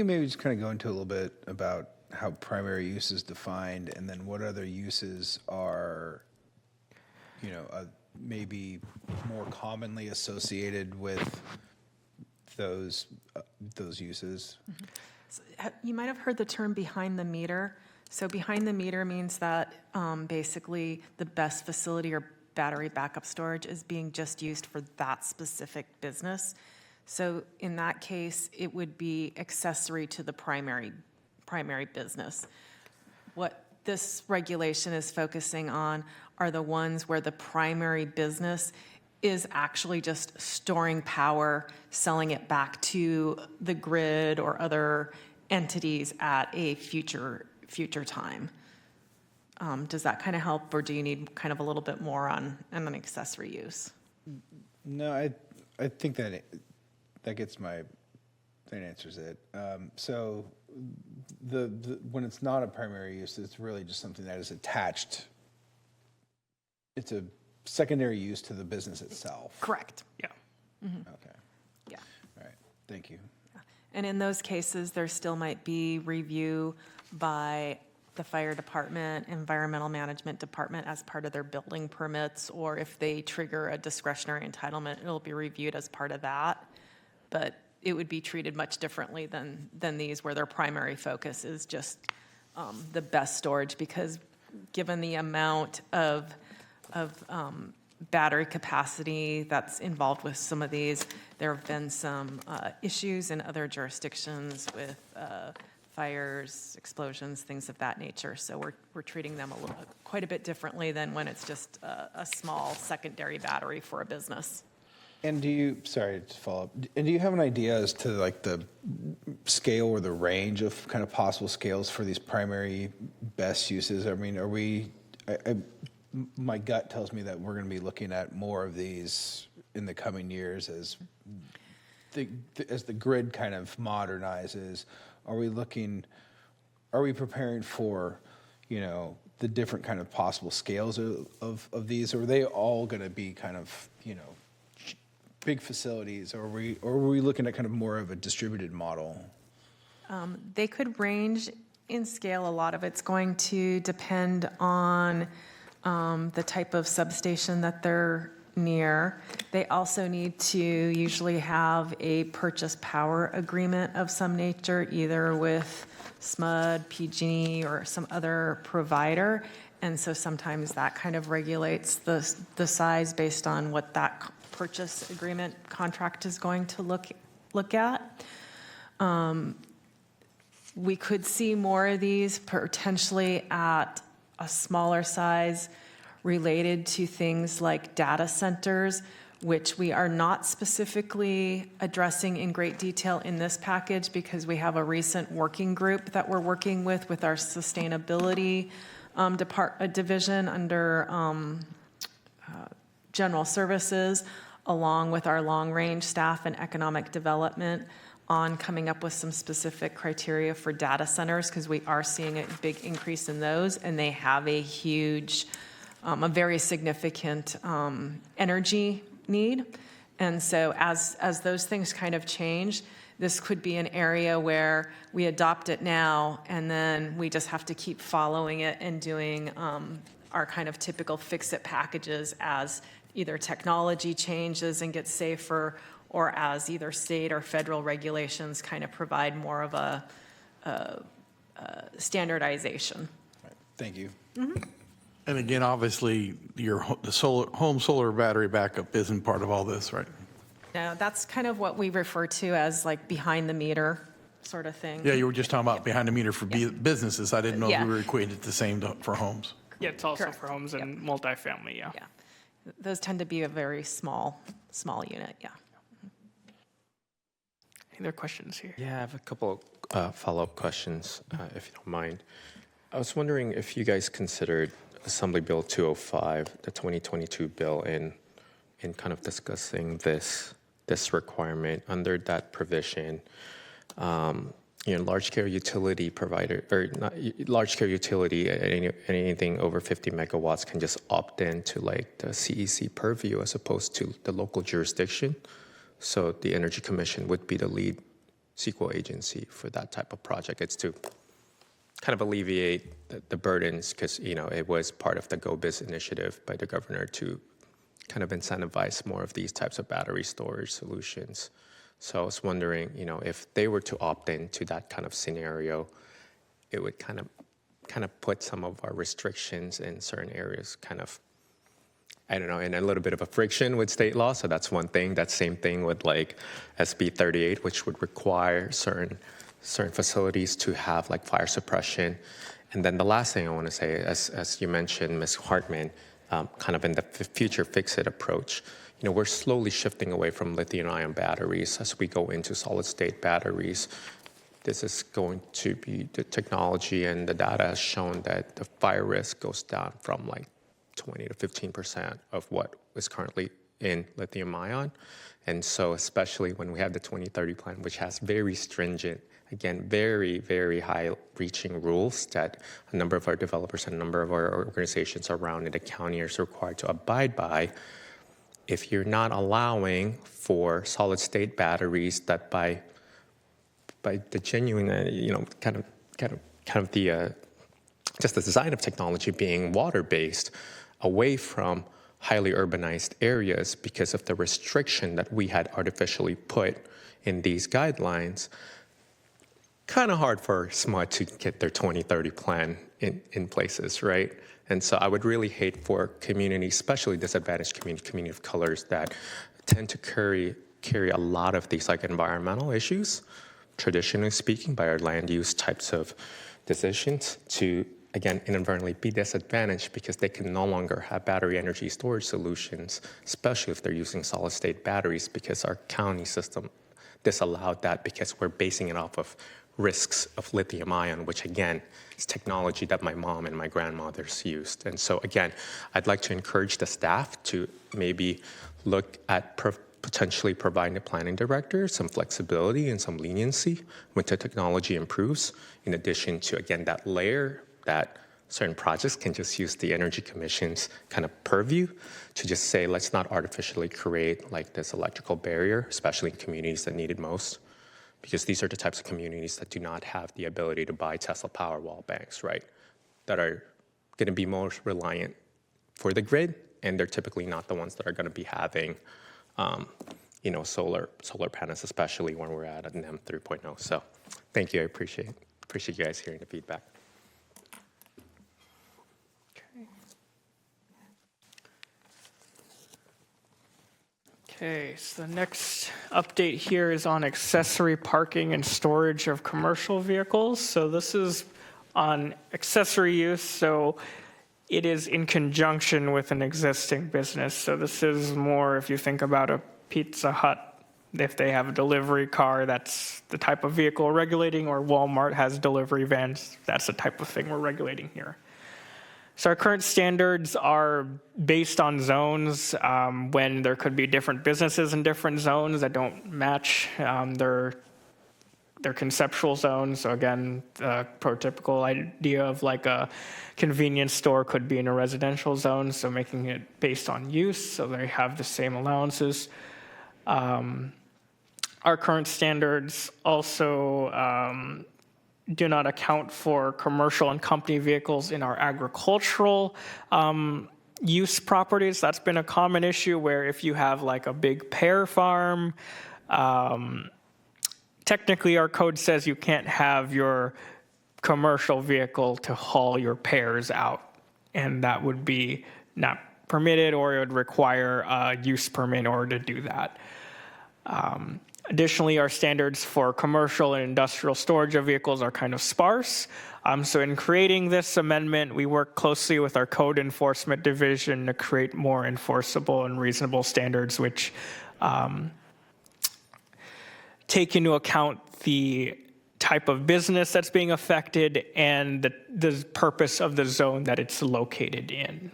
maybe just kind of go into a little bit about how primary use is defined, and then what other uses are, maybe more commonly associated with those uses? You might have heard the term behind the meter. So behind the meter means that basically the BESS facility or battery backup storage is being just used for that specific business. So in that case, it would be accessory to the primary business. What this regulation is focusing on are the ones where the primary business is actually just storing power, selling it back to the grid or other entities at a future time. Does that kind of help, or do you need kind of a little bit more on an accessory use? No, I think that answers it. So the when it's not a primary use, it's really just something that is attached. It's a secondary use to the business itself. Correct. Yeah. Okay. Yeah. All right. Thank you. And in those cases, there still might be review by the fire department, environmental management department as part of their building permits, or if they trigger a discretionary entitlement, it'll be reviewed as part of that. But it would be treated much differently than these, where their primary focus is just the BESS storage, because given the amount of battery capacity that's involved with some of these, there have been some issues in other jurisdictions with fires, explosions, things of that nature. So we're treating them quite a bit differently than when it's just a small secondary battery for a business. And sorry to follow up, and do you have an idea as to like the scale or the range of kind of possible scales for these primary BESS uses? I mean, my gut tells me that we're going to be looking at more of these in the coming years as the grid kind of modernizes. Are we preparing for, the different kind of possible scales of these, or are they all going to be kind of, big facilities, or are we looking at kind of more of a distributed model? They could range in scale. A lot of it's going to depend on the type of substation that they're near. They also need to usually have a purchase power agreement of some nature, either with SMUD, PG&E, or some other provider. And so sometimes that kind of regulates the size based on what that purchase agreement contract is going to look at. We could see more of these potentially at a smaller size related to things like data centers, which we are not specifically addressing in great detail in this package because we have a recent working group that we're working with our sustainability division under general services, along with our long-range staff and economic development, on coming up with some specific criteria for data centers, because we are seeing a big increase in those, and they have a very significant energy need. And so as those things kind of change, this could be an area where we adopt it now, and then we just have to keep following it and doing our kind of typical fix-it packages as either technology changes and gets safer, or as either state or federal regulations kind of provide more of a standardization. Right. Thank you. Mm-hmm. And again, obviously, the home solar battery backup isn't part of all this, right? Now, that's kind of what we refer to as like behind the meter sort of thing. Yeah, you were just talking about behind the meter for businesses. I didn't know Yeah. if we were equated the same for homes. Yeah, it's also Correct. for homes and multifamily, yeah. Yeah. Those tend to be a very small unit, yeah. Any other questions here? Yeah, I have a couple follow-up questions, if you don't mind. I was wondering if you guys considered Assembly Bill 205, the 2022 bill, in kind of discussing this requirement under that provision. Large-scale utility provider, or not large-scale utility, anything over 50 megawatts can just opt in to like the CEC purview as opposed to the local jurisdiction. So the Energy Commission would be the lead CEQA agency for that type of project. It's to kind of alleviate the burdens because, it was part of the Go Biz initiative by the governor to kind of incentivize more of these types of battery storage solutions. So I was wondering, if they were to opt into that kind of scenario, it would kind of put some of our restrictions in certain areas kind of, I don't know, in a little bit of a friction with state law. So that's one thing. That same thing with like SB 38, which would require certain facilities to have like fire suppression. And then the last thing I want to say, as you mentioned, Ms. Hartman, kind of in the future fix-it approach, we're slowly shifting away from lithium-ion batteries as we go into solid-state batteries. This is going to be the technology, and the data has shown that the fire risk goes down from like 20 to 15% of what is currently in lithium-ion. And so especially when we have the 2030 plan, which has very stringent, again, very, very high-reaching rules that a number of our developers and a number of our organizations around in the county are required to abide by. If you're not allowing for solid-state batteries that by the genuine, kind of the just the design of technology being water-based, away from highly urbanized areas because of the restriction that we had artificially put in these guidelines, kind of hard for SMUD to get their 2030 plan in places, right? And so I would really hate for communities, especially disadvantaged community of colors that tend to carry a lot of these like environmental issues, traditionally speaking, by our land use types of decisions, to, again, inadvertently be disadvantaged because they can no longer have battery energy storage solutions, especially if they're using solid-state batteries, because our county system disallowed that because we're basing it off of risks of lithium-ion, which again is technology that my mom and my grandmothers used. And so again, I'd like to encourage the staff to maybe look at potentially providing the planning director some flexibility and some leniency when the technology improves, in addition to, again, that layer that certain projects can just use the Energy Commission's kind of purview to just say, let's not artificially create like this electrical barrier, especially in communities that need it most. Because these are the types of communities that do not have the ability to buy Tesla Powerwall banks, right? That are going to be most reliant for the grid, and they're typically not the ones that are going to be having, solar panels, especially when we're at NEM 3.0. So, thank you. I appreciate you guys hearing the feedback. Okay, so the next update here is on accessory parking and storage of commercial vehicles. So this is on accessory use, so it is in conjunction with an existing business. So this is more if you think about a Pizza Hut, if they have a delivery car, that's the type of vehicle we're regulating, or Walmart has delivery vans, that's the type of thing we're regulating here. So our current standards are based on zones when there could be different businesses in different zones that don't match their conceptual zones. So again, the prototypical idea of like a convenience store could be in a residential zone, so making it based on use, so they have the same allowances. Our current standards also do not account for commercial and company vehicles in our agricultural use properties. That's been a common issue where if you have like a big pear farm, technically our code says you can't have your commercial vehicle to haul your pears out, and that would be not permitted, or it would require a use permit in order to do that. Additionally, our standards for commercial and industrial storage of vehicles are kind of sparse. So in creating this amendment, we work closely with our code enforcement division to create more enforceable and reasonable standards, which take into account the type of business that's being affected and the purpose of the zone that it's located in.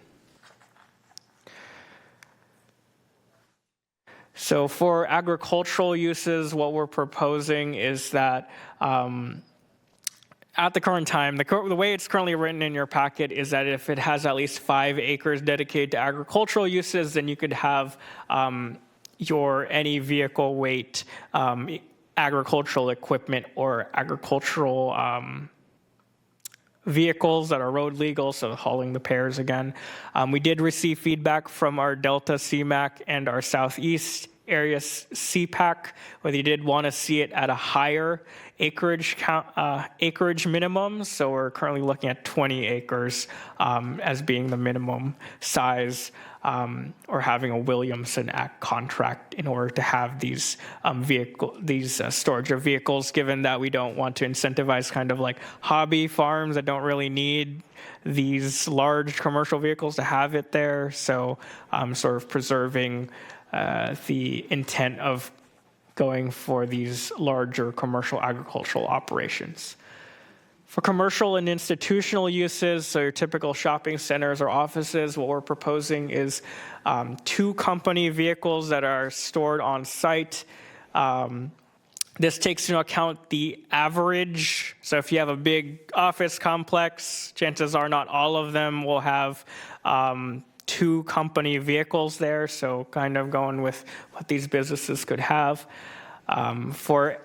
So for agricultural uses, what we're proposing is that at the current time, the way it's currently written in your packet is that if it has at least 5 acres dedicated to agricultural uses, then you could have any vehicle weight agricultural equipment or agricultural vehicles that are road legal, so hauling the pears again. We did receive feedback from our Delta CMAC and our Southeast area CPAC, where they did want to see it at a higher acreage minimum. So we're currently looking at 20 acres as being the minimum size, or having a Williamson Act contract in order to have these storage of vehicles, given that we don't want to incentivize kind of like hobby farms that don't really need these large commercial vehicles to have it there. So sort of preserving the intent of going for these larger commercial agricultural operations. For commercial and institutional uses, so your typical shopping centers or offices, what we're proposing is 2 company vehicles that are stored on site. This takes into account the average. So if you have a big office complex, chances are not all of them will have 2 company vehicles there. So kind of going with what these businesses could have. For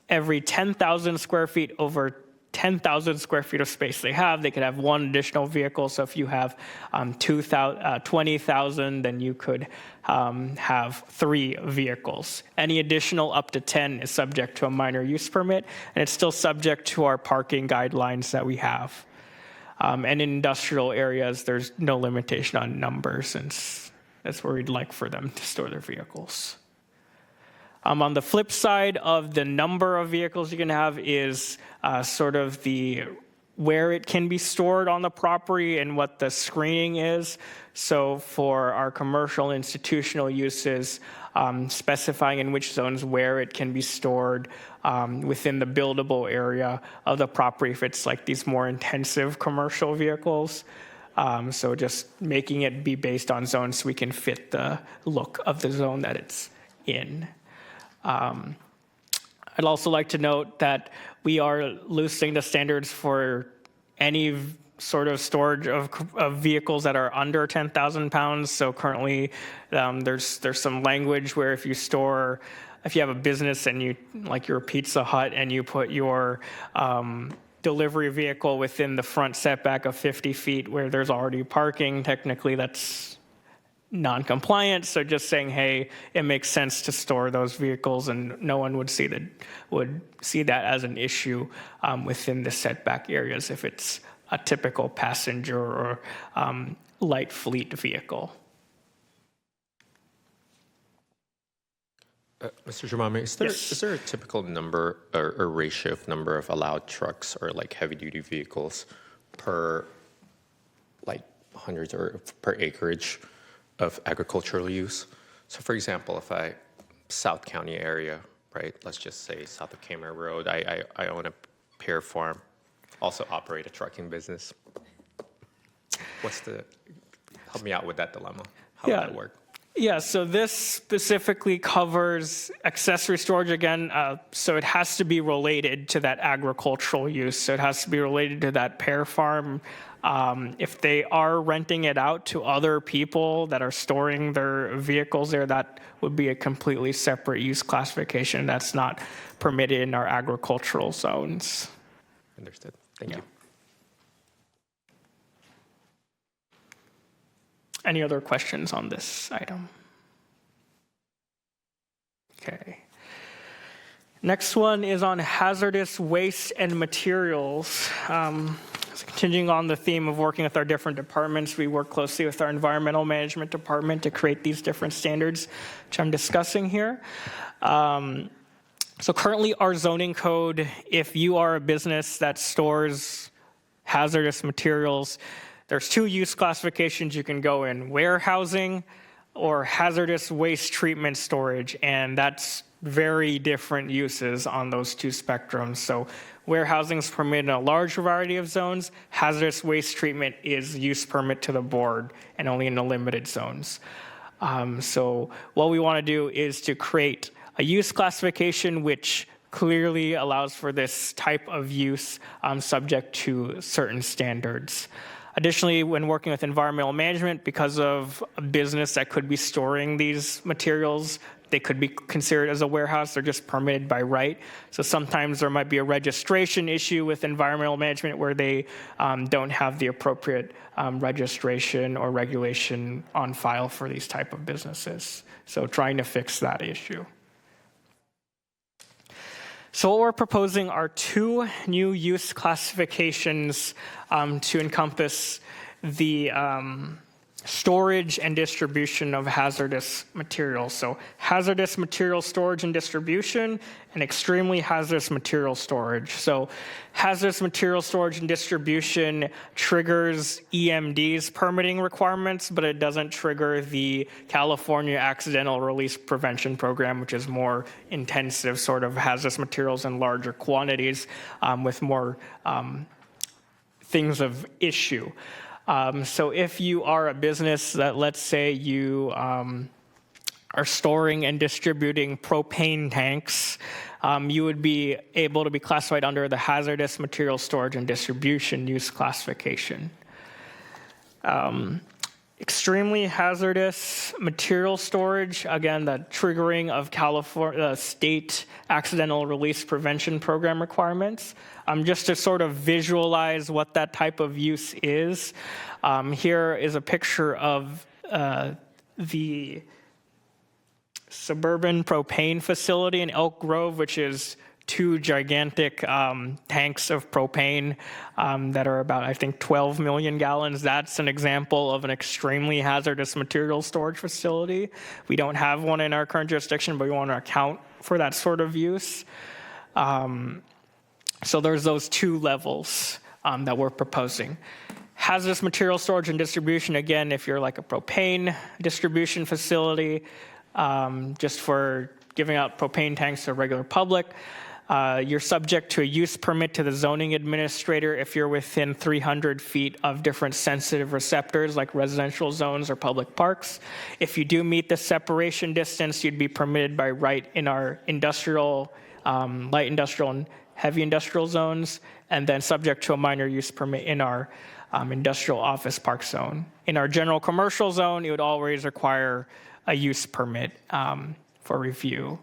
every 10,000 square feet over 10,000 square feet of space they could have 1 additional vehicle. So if you have 20,000, then you could have 3 vehicles. Any additional up to 10 is subject to a minor use permit, and it's still subject to our parking guidelines that we have. And in industrial areas, there's no limitation on numbers, since that's where we'd like for them to store their vehicles. On the flip side of the number of vehicles you can have is sort of where it can be stored on the property and what the screening is. So for our commercial institutional uses, specifying in which zones where it can be stored within the buildable area of the property if it's like these more intensive commercial vehicles. So just making it be based on zones so we can fit the look of the zone that it's in. I'd also like to note that we are loosening the standards for any sort of storage of vehicles that are under 10,000 pounds. So currently, there's some language where if you have a business and you, like your Pizza Hut, and you put your delivery vehicle within the front setback of 50 feet where there's already parking, technically that's non-compliant. So just saying, hey, it makes sense to store those vehicles, and no one would see that as an issue within the setback areas if it's a typical passenger or light fleet vehicle. Mr. Jamame, is there a typical number or ratio of number of allowed trucks or like heavy-duty vehicles per like hundreds or per acreage of agricultural use? So for example, if South County area, right, let's just say south of Kmart Road, I own a pear farm, also operate a trucking business. Help me out with that dilemma. How would that work? Yeah, so this specifically covers accessory storage again, so it has to be related to that agricultural use. So it has to be related to that pear farm. If they are renting it out to other people that are storing their vehicles there, that would be a completely separate use classification. That's not permitted in our agricultural zones. Understood. Thank you. Any other questions on this item? Okay. Next one is on hazardous waste and materials. So continuing on the theme of working with our different departments, we work closely with our environmental management department to create these different standards, which I'm discussing here. So currently our zoning code, if you are a business that stores hazardous materials, there's 2 use classifications you can go in: warehousing or hazardous waste treatment storage. And that's very different uses on those two spectrums. So warehousing is permitted in a large variety of zones. Hazardous waste treatment is use permit to the board and only in the limited zones. So what we want to do is to create a use classification which clearly allows for this type of use subject to certain standards. Additionally, when working with environmental management, because of a business that could be storing these materials, they could be considered as a warehouse. They're just permitted by right. So sometimes there might be a registration issue with environmental management where they don't have the appropriate registration or regulation on file for these type of businesses. So trying to fix that issue. So what we're proposing are two new use classifications to encompass the storage and distribution of hazardous materials. So hazardous material storage and distribution and extremely hazardous material storage. So hazardous material storage and distribution triggers EMD's permitting requirements, but it doesn't trigger the California Accidental Release Prevention Program, which is more intensive sort of hazardous materials in larger quantities with more things of issue. So if you are a business that, let's say you are storing and distributing propane tanks, you would be able to be classified under the hazardous material storage and distribution use classification. Extremely hazardous material storage, again, the triggering of California state accidental release prevention program requirements. Just to sort of visualize what that type of use is, here is a picture of the suburban propane facility in Elk Grove, which is two gigantic tanks of propane that are about, I think, 12 million gallons. That's an example of an extremely hazardous material storage facility. We don't have one in our current jurisdiction, but we want to account for that sort of use. So there's those two levels that we're proposing. Hazardous material storage and distribution, again, if you're like a propane distribution facility, just for giving out propane tanks to the regular public, you're subject to a use permit to the zoning administrator if you're within 300 feet of different sensitive receptors like residential zones or public parks. If you do meet the separation distance, you'd be permitted by right in our industrial, light industrial and heavy industrial zones, and then subject to a minor use permit in our industrial office park zone. In our general commercial zone, it would always require a use permit for review.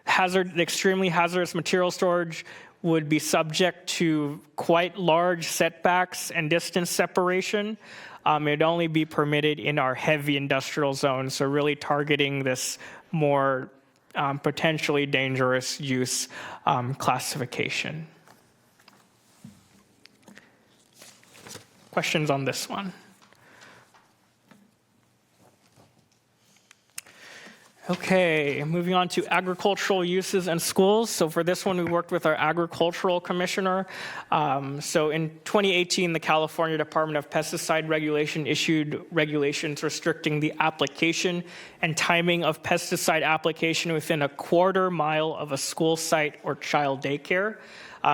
Extremely hazardous material storage would be subject to quite large setbacks and distance separation. It'd only be permitted in our heavy industrial zone, so really targeting this more potentially dangerous use classification. Questions on this one? Okay, moving on to agricultural uses and schools. So for this one, we worked with our agricultural commissioner. So in 2018, the California Department of Pesticide Regulation issued regulations restricting the application and timing of pesticide application within a quarter mile of a school site or child daycare.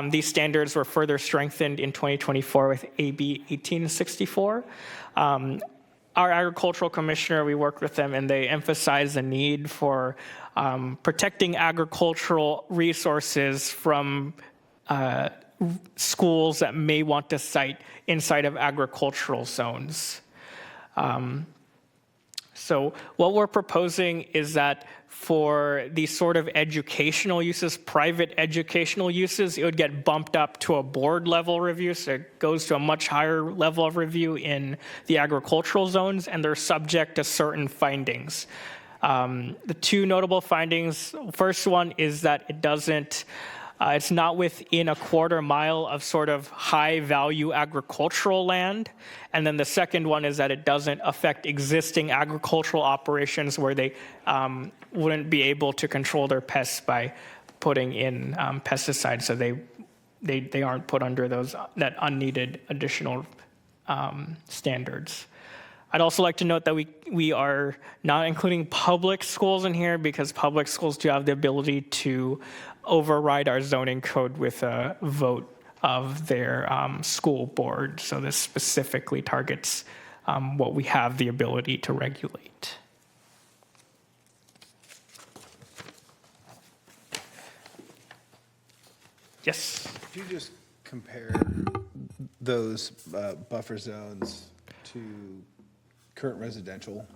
These standards were further strengthened in 2024 with AB 1864. Our agricultural commissioner, we worked with them, and they emphasized the need for protecting agricultural resources from schools that may want to site inside of agricultural zones. So what we're proposing is that for these sort of educational uses, private educational uses, it would get bumped up to a board level review. So it goes to a much higher level of review in the agricultural zones, and they're subject to certain findings. The two notable findings, first one is that it doesn't, it's not within a quarter mile of sort of high value agricultural land. And then the second one is that it doesn't affect existing agricultural operations where they wouldn't be able to control their pests by putting in pesticides. So they aren't put under those that unneeded additional standards. I'd also like to note that we are not including public schools in here because public schools do have the ability to override our zoning code with a vote of their school board. So this specifically targets what we have the ability to regulate. Yes. If you just compare those buffer zones to current residential,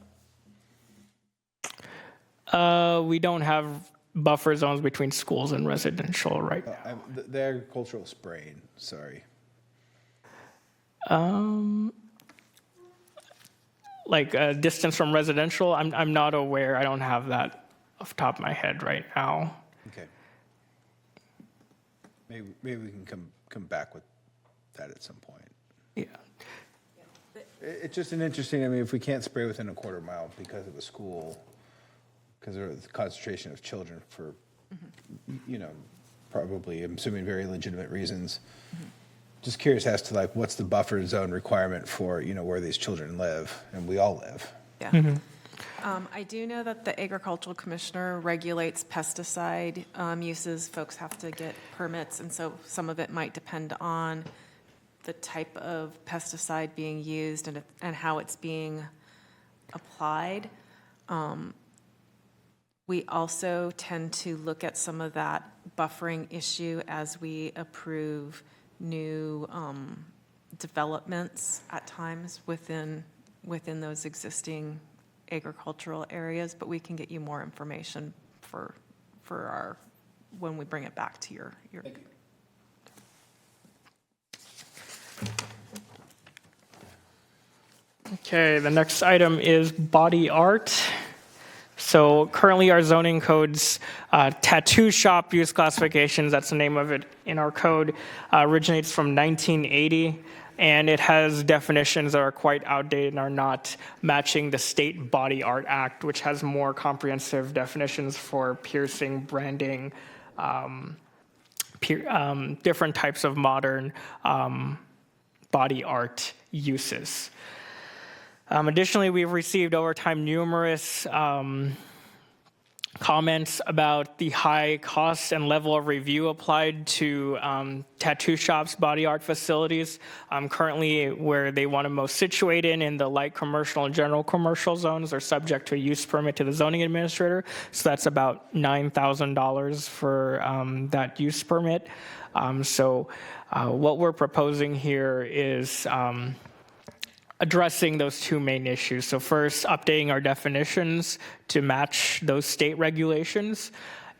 We don't have buffer zones between schools and residential right now. the agricultural spraying, sorry. Like a distance from residential, I'm not aware. I don't have that off the top of my head right now. Okay. Maybe we can come back with that at some point. Yeah. It's just an interesting, I mean, if we can't spray within a quarter mile because of a school, because of the concentration of children for, you know, probably, I'm assuming very legitimate reasons. Just curious as to like, what's the buffer zone requirement for, you know, where these children live, and we all live. Yeah. I do know that the agricultural commissioner regulates pesticide uses. Folks have to get permits, and so some of it might depend on the type of pesticide being used and how it's being applied. We also tend to look at some of that buffering issue as we approve new developments at times within those existing agricultural areas, but we can get you more information for our, when we bring it back to your. Okay, the next item is body art. So currently our zoning codes, tattoo shop use classifications, that's the name of it in our code, originates from 1980. And it has definitions that are quite outdated and are not matching the State Body Art Act, which has more comprehensive definitions for piercing, branding, different types of modern body art uses. Additionally, we've received over time numerous comments about the high cost and level of review applied to tattoo shops, body art facilities. Currently, where they want to most situate in the light commercial and general commercial zones, are subject to a use permit to the zoning administrator. So that's about $9,000 for that use permit. What we're proposing here is addressing those two main issues. So first, updating our definitions to match those state regulations,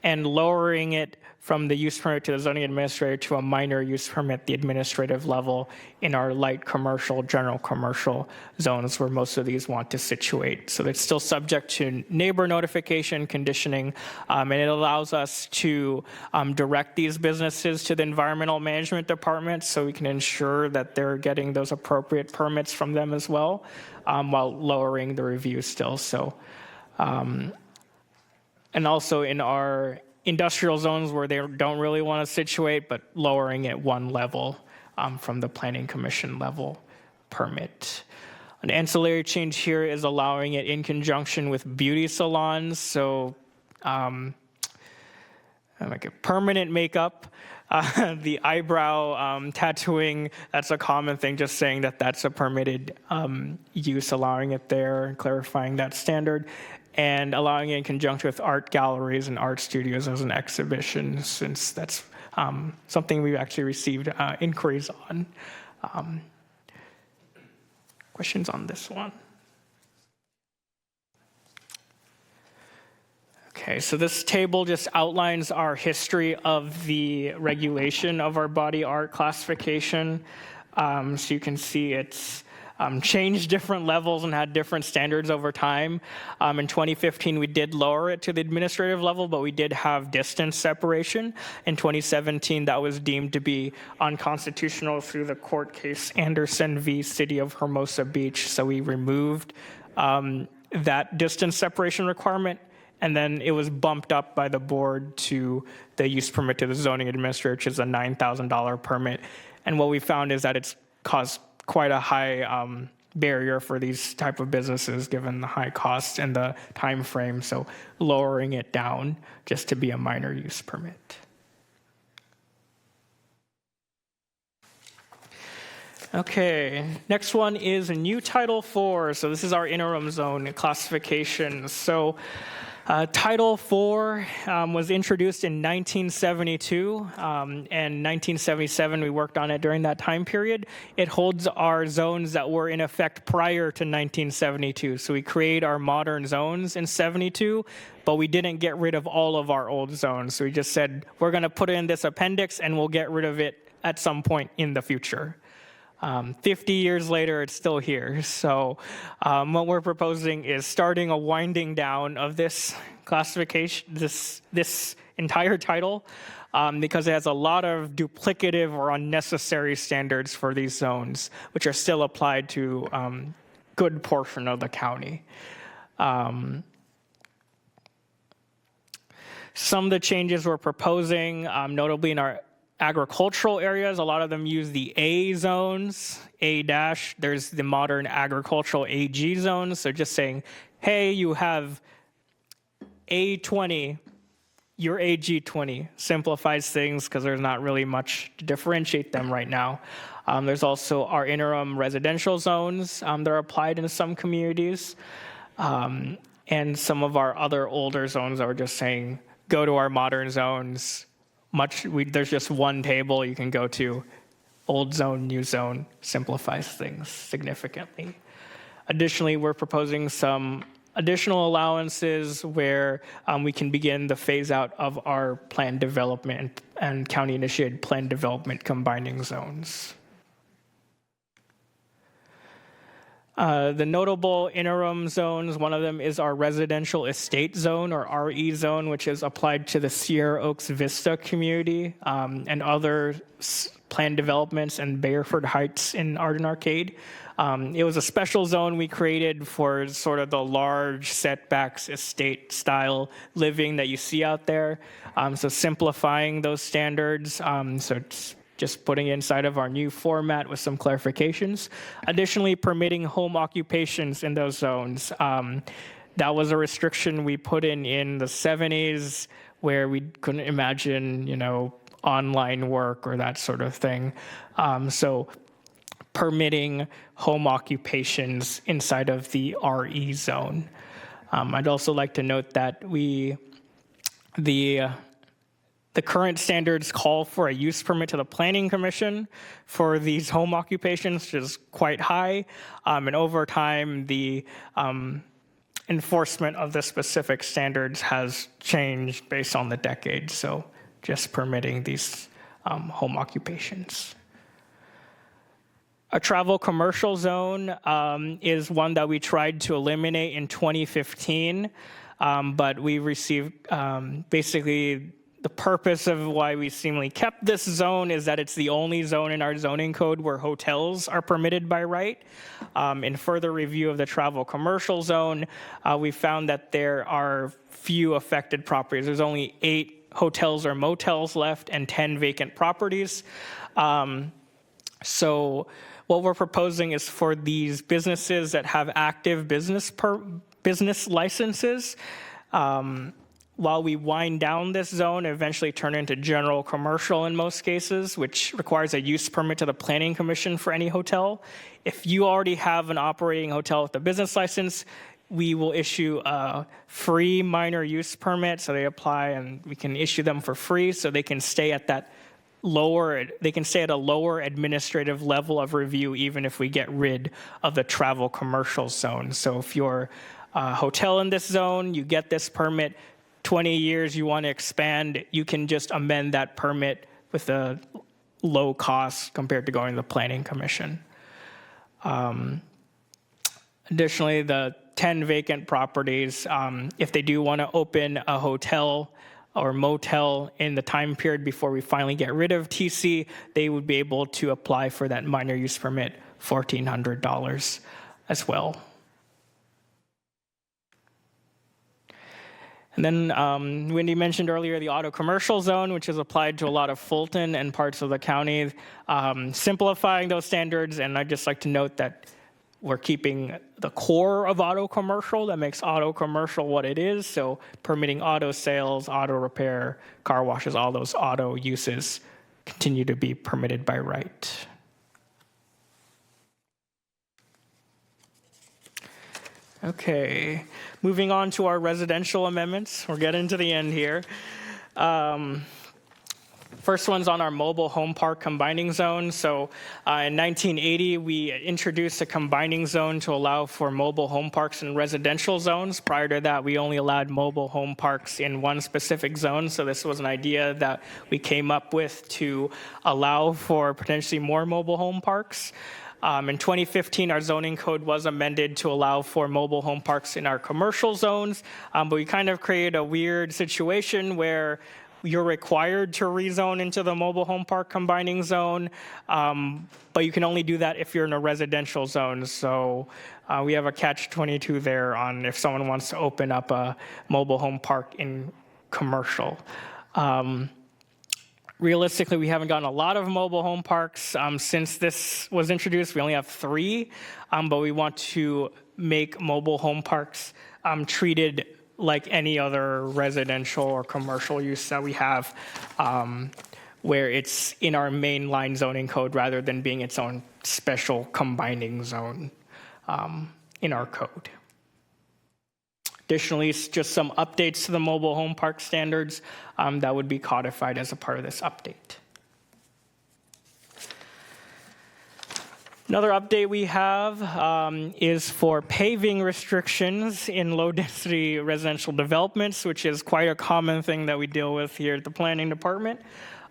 and lowering it from the use permit to the zoning administrator to a minor use permit at the administrative level in our light commercial, general commercial zones where most of these want to situate. So it's still subject to neighbor notification, conditioning, and it allows us to direct these businesses to the environmental management department so we can ensure that they're getting those appropriate permits from them as well, while lowering the review still. So, and also in our industrial zones where they don't really want to situate, but lowering it one level from the planning commission level permit. An ancillary change here is allowing it in conjunction with beauty salons. So like a permanent makeup, the eyebrow tattooing, that's a common thing, just saying that that's a permitted use, allowing it there and clarifying that standard, and allowing it in conjunction with art galleries and art studios as an exhibition, since that's something we've actually received inquiries on. Questions on this one? Okay, so this table just outlines our history of the regulation of our body art classification. So you can see it's changed different levels and had different standards over time. In 2015, we did lower it to the administrative level, but we did have distance separation. In 2017, that was deemed to be unconstitutional through the court case Anderson v. City of Hermosa Beach. So we removed that distance separation requirement, and then it was bumped up by the board to the use permit to the zoning administrator, which is a $9,000 permit. And what we found is that it's caused quite a high barrier for these type of businesses given the high cost and the time frame, so lowering it down just to be a minor use permit. Okay, next one is a new Title IV. So this is our interim zone classification. So Title IV was introduced in 1972, and 1977 we worked on it during that time period. It holds our zones that were in effect prior to 1972. So we create our modern zones in 72, but we didn't get rid of all of our old zones. So we just said, we're going to put it in this appendix and we'll get rid of it at some point in the future. 50 years later, it's still here. So what we're proposing is starting a winding down of this classification, this entire title, because it has a lot of duplicative or unnecessary standards for these zones, which are still applied to good portion of the county. Some of the changes we're proposing, notably in our agricultural areas, a lot of them use the A zones, A-. There's the modern agricultural AG zones. So just saying, hey, you have A20, you're AG20. Simplifies things because there's not really much to differentiate them right now. There's also our interim residential zones that are applied in some communities. And some of our other older zones are just saying, go to our modern zones. There's just one table you can go to. Old zone, new zone simplifies things significantly. Additionally, we're proposing some additional allowances where we can begin the phase out of our planned development and county-initiated planned development combining zones. The notable interim zones, one of them is our residential estate zone, or RE zone, which is applied to the Sierra Oaks Vista community and other planned developments and Bayford Heights in Arden Arcade. It was a special zone we created for sort of the large setbacks estate style living that you see out there. So simplifying those standards. So it's just putting it inside of our new format with some clarifications. Additionally, permitting home occupations in those zones. That was a restriction we put in the 70s where we couldn't imagine, online work or that sort of thing. So permitting home occupations inside of the RE zone. I'd also like to note that the current standards call for a use permit to the Planning Commission for these home occupations, which is quite high. And over time, the enforcement of the specific standards has changed based on the decade. So just permitting these home occupations. A travel commercial zone is one that we tried to eliminate in 2015, but we received basically the purpose of why we seemingly kept this zone is that it's the only zone in our zoning code where hotels are permitted by right. In further review of the travel commercial zone, we found that there are few affected properties. There's only 8 hotels or motels left and 10 vacant properties. So what we're proposing is for these businesses that have active business licenses, while we wind down this zone, eventually turn into general commercial in most cases, which requires a use permit to the Planning Commission for any hotel. If you already have an operating hotel with a business license, we will issue a free minor use permit. So they apply and we can issue them for free so they can stay at a lower administrative level of review even if we get rid of the travel commercial zone. So if you're a hotel in this zone, you get this permit, 20 years you want to expand, you can just amend that permit with a low cost compared to going to the Planning Commission. Additionally, the 10 vacant properties, if they do want to open a hotel or motel in the time period before we finally get rid of TC, they would be able to apply for that minor use permit, $1,400 as well. And then Wendy mentioned earlier the auto commercial zone, which is applied to a lot of Fulton and parts of the county, simplifying those standards. And I'd just like to note that we're keeping the core of auto commercial that makes auto commercial what it is. So permitting auto sales, auto repair, car washes, all those auto uses continue to be permitted by right. Okay, moving on to our residential amendments. We're getting to the end here. First one's on our mobile home park combining zone. So in 1980, we introduced a combining zone to allow for mobile home parks in residential zones. Prior to that, we only allowed mobile home parks in one specific zone. So this was an idea that we came up with to allow for potentially more mobile home parks. In 2015, our zoning code was amended to allow for mobile home parks in our commercial zones, but we kind of created a weird situation where you're required to rezone into the mobile home park combining zone, but you can only do that if you're in a residential zone. So we have a catch-22 there on if someone wants to open up a mobile home park in commercial. Realistically, we haven't gotten a lot of mobile home parks since this was introduced. We only have 3, but we want to make mobile home parks treated like any other residential or commercial use that we have, where it's in our mainline zoning code rather than being its own special combining zone in our code. Additionally, just some updates to the mobile home park standards that would be codified as a part of this update. Another update we have is for paving restrictions in low-density residential developments, which is quite a common thing that we deal with here at the planning department.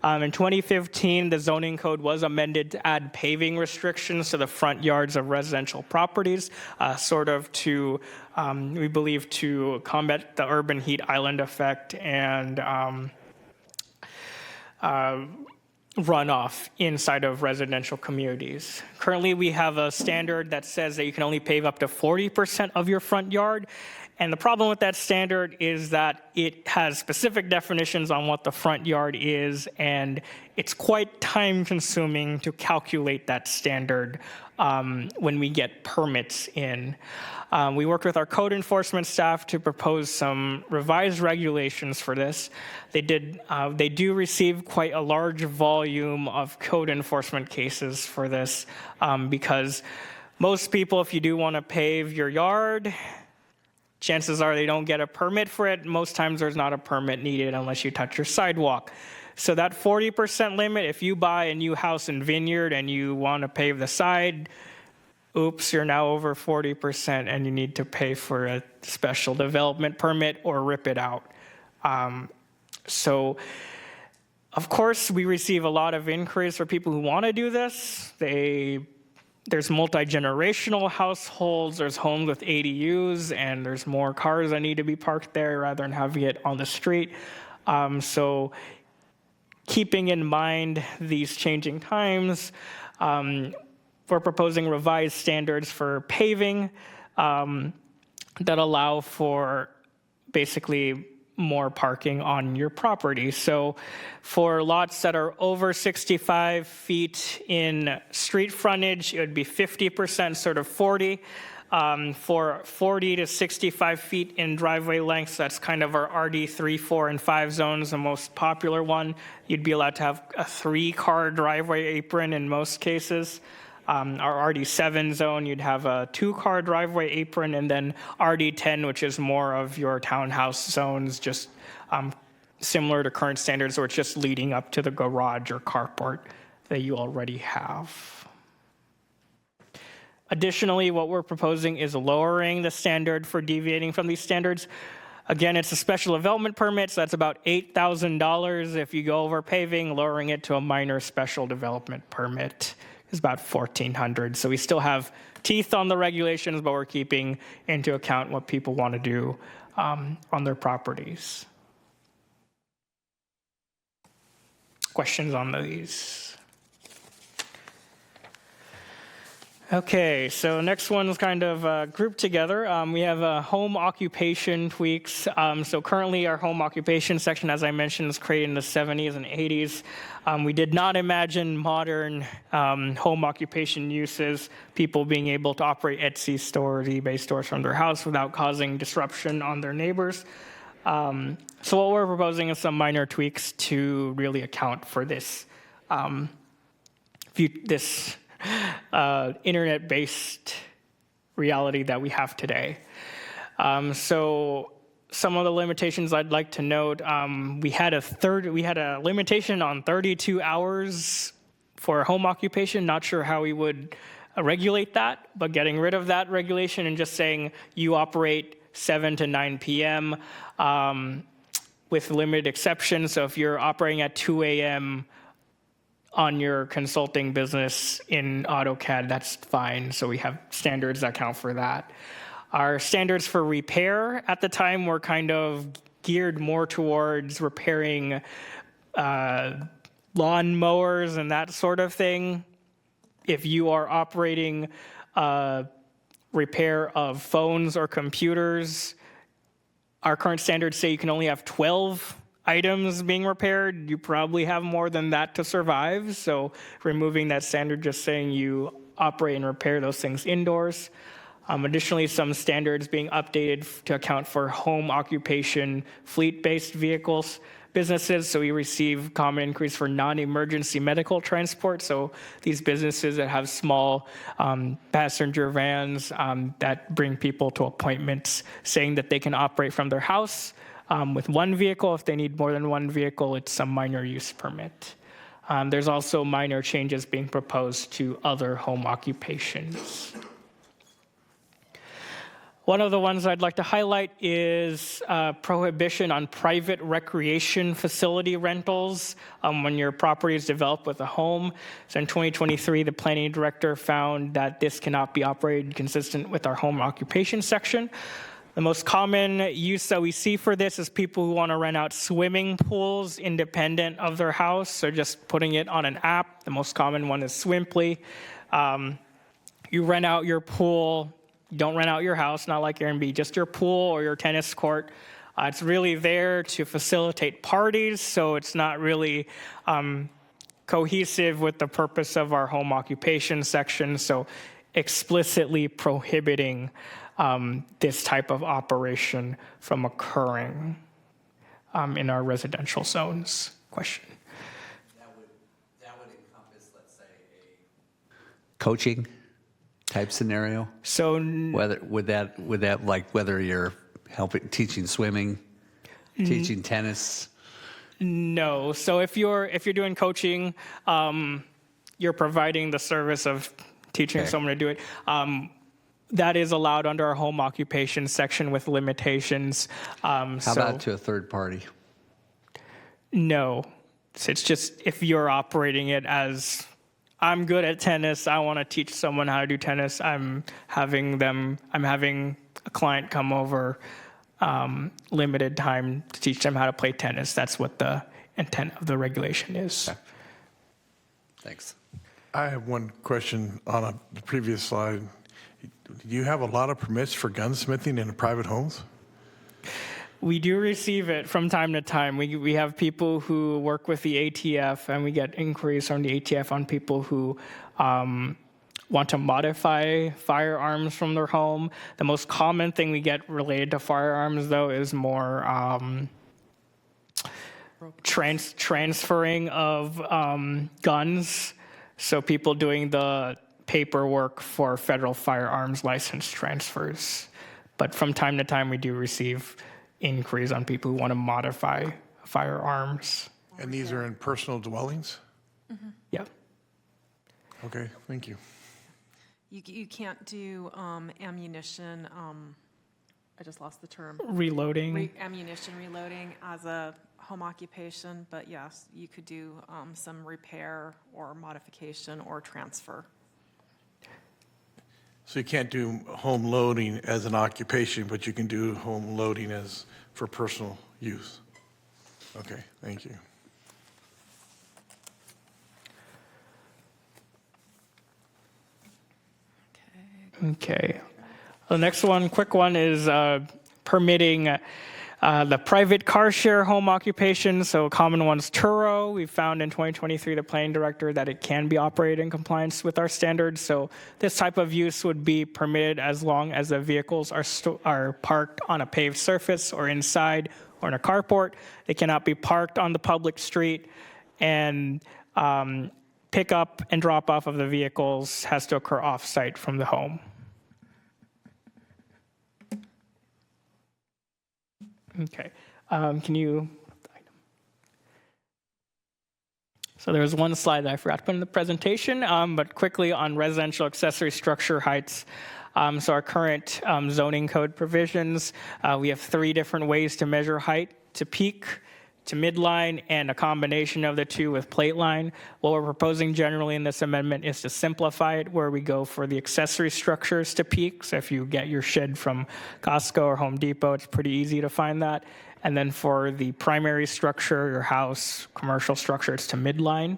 In 2015, the zoning code was amended to add paving restrictions to the front yards of residential properties, sort of to, we believe, to combat the urban heat island effect and runoff inside of residential communities. Currently, we have a standard that says that you can only pave up to 40% of your front yard. And the problem with that standard is that it has specific definitions on what the front yard is, and it's quite time-consuming to calculate that standard when we get permits in. We worked with our code enforcement staff to propose some revised regulations for this. They do receive quite a large volume of code enforcement cases for this because most people, if you do want to pave your yard, chances are they don't get a permit for it. Most times there's not a permit needed unless you touch your sidewalk. So that 40% limit, if you buy a new house in Vineyard and you want to pave the side, oops, you're now over 40% and you need to pay for a special development permit or rip it out. So, of course, we receive a lot of inquiries for people who want to do this. There's multi-generational households, there's homes with ADUs, and there's more cars that need to be parked there rather than having it on the street. So keeping in mind these changing times, we're proposing revised standards for paving that allow for basically more parking on your property. So for lots that are over 65 feet in street frontage, it would be 50% instead of 40. For 40 to 65 feet in driveway lengths, that's kind of our RD 3, 4, and 5 zones, the most popular one. You'd be allowed to have a 3-car driveway apron in most cases. Our RD7 zone, you'd have a 2-car driveway apron, and then RD10, which is more of your townhouse zones, just similar to current standards, where it's just leading up to the garage or carport that you already have. Additionally, what we're proposing is lowering the standard for deviating from these standards. Again, it's a special development permit, so that's about $8,000 if you go over paving. Lowering it to a minor special development permit is about $1,400. So we still have teeth on the regulations, but we're keeping into account what people want to do on their properties. Questions on these? Okay, so next one's kind of grouped together. We have home occupation tweaks. So currently our home occupation section, as I mentioned, was created in the 70s and 80s. We did not imagine modern home occupation uses, people being able to operate Etsy stores, eBay stores from their house without causing disruption on their neighbors. So what we're proposing is some minor tweaks to really account for this, internet-based reality that we have today. So some of the limitations I'd like to note, we had a limitation on 32 hours for home occupation. Not sure how we would regulate that, but getting rid of that regulation and just saying you operate 7 to 9 p.m. With limited exceptions. So if you're operating at 2 a.m. on your consulting business in AutoCAD, that's fine. So we have standards that count for that. Our standards for repair at the time were kind of geared more towards repairing lawn mowers and that sort of thing. If you are operating repair of phones or computers, our current standards say you can only have 12 items being repaired. You probably have more than that to survive. So removing that standard, just saying you operate and repair those things indoors. Additionally, some standards being updated to account for home occupation fleet-based vehicles businesses. So we receive common increase for non-emergency medical transport. So these businesses that have small passenger vans that bring people to appointments, saying that they can operate from their house with one vehicle. If they need more than one vehicle, it's a minor use permit. There's also minor changes being proposed to other home occupations. One of the ones I'd like to highlight is prohibition on private recreation facility rentals when your property is developed with a home. So in 2023, the planning director found that this cannot be operated consistent with our home occupation section. The most common use that we see for this is people who want to rent out swimming pools independent of their house, so just putting it on an app. The most common one is Swimply. You rent out your pool. Don't rent out your house, not like Airbnb, just your pool or your tennis court. It's really there to facilitate parties, so it's not really cohesive with the purpose of our home occupation section, so explicitly prohibiting this type of operation from occurring in our residential zones. Question? That would encompass, let's say, a coaching type scenario. So Whether would that like whether you're teaching swimming, teaching tennis? no. So if you're doing coaching, you're providing the service of teaching someone to do it. That is allowed under our home occupation section with limitations. How about to a third party? No. So it's just if you're operating it as, I'm good at tennis, I want to teach someone how to do tennis, I'm having a client come over, limited time to teach them how to play tennis. That's what the intent of the regulation is. Okay. Thanks. I have one question on the previous slide. Do you have a lot of permits for gunsmithing in private homes? We do receive it from time to time. We have people who work with the ATF, and we get inquiries from the ATF on people who want to modify firearms from their home. The most common thing we get related to firearms, though, is more transferring of guns. So people doing the paperwork for federal firearms license transfers. But from time to time, we do receive inquiries on people who want to modify firearms. And these are in personal dwellings? Mm-hmm. Yeah. Okay, thank you. You can't do ammunition, I just lost the term. Reloading. Ammunition reloading as a home occupation, but yes, you could do some repair or modification or transfer. So you can't do home loading as an occupation, but you can do home loading as for personal use. Okay, thank you. Okay. The next one, quick one, is permitting the private car share home occupation. So common one's Turo. We found in 2023, the planning director, that it can be operated in compliance with our standards. So this type of use would be permitted as long as the vehicles are parked on a paved surface or inside or in a carport. They cannot be parked on the public street, and pick up and drop off of the vehicles has to occur off-site from the home. Okay, can you? So there was one slide that I forgot to put in the presentation, but quickly on residential accessory structure heights. So our current zoning code provisions, we have 3 different ways to measure height: to peak, to midline, and a combination of the 2 with plate line. What we're proposing generally in this amendment is to simplify it, where we go for the accessory structures to peak. So if you get your shed from Costco or Home Depot, it's pretty easy to find that. And then for the primary structure, your house, commercial structure, it's to midline.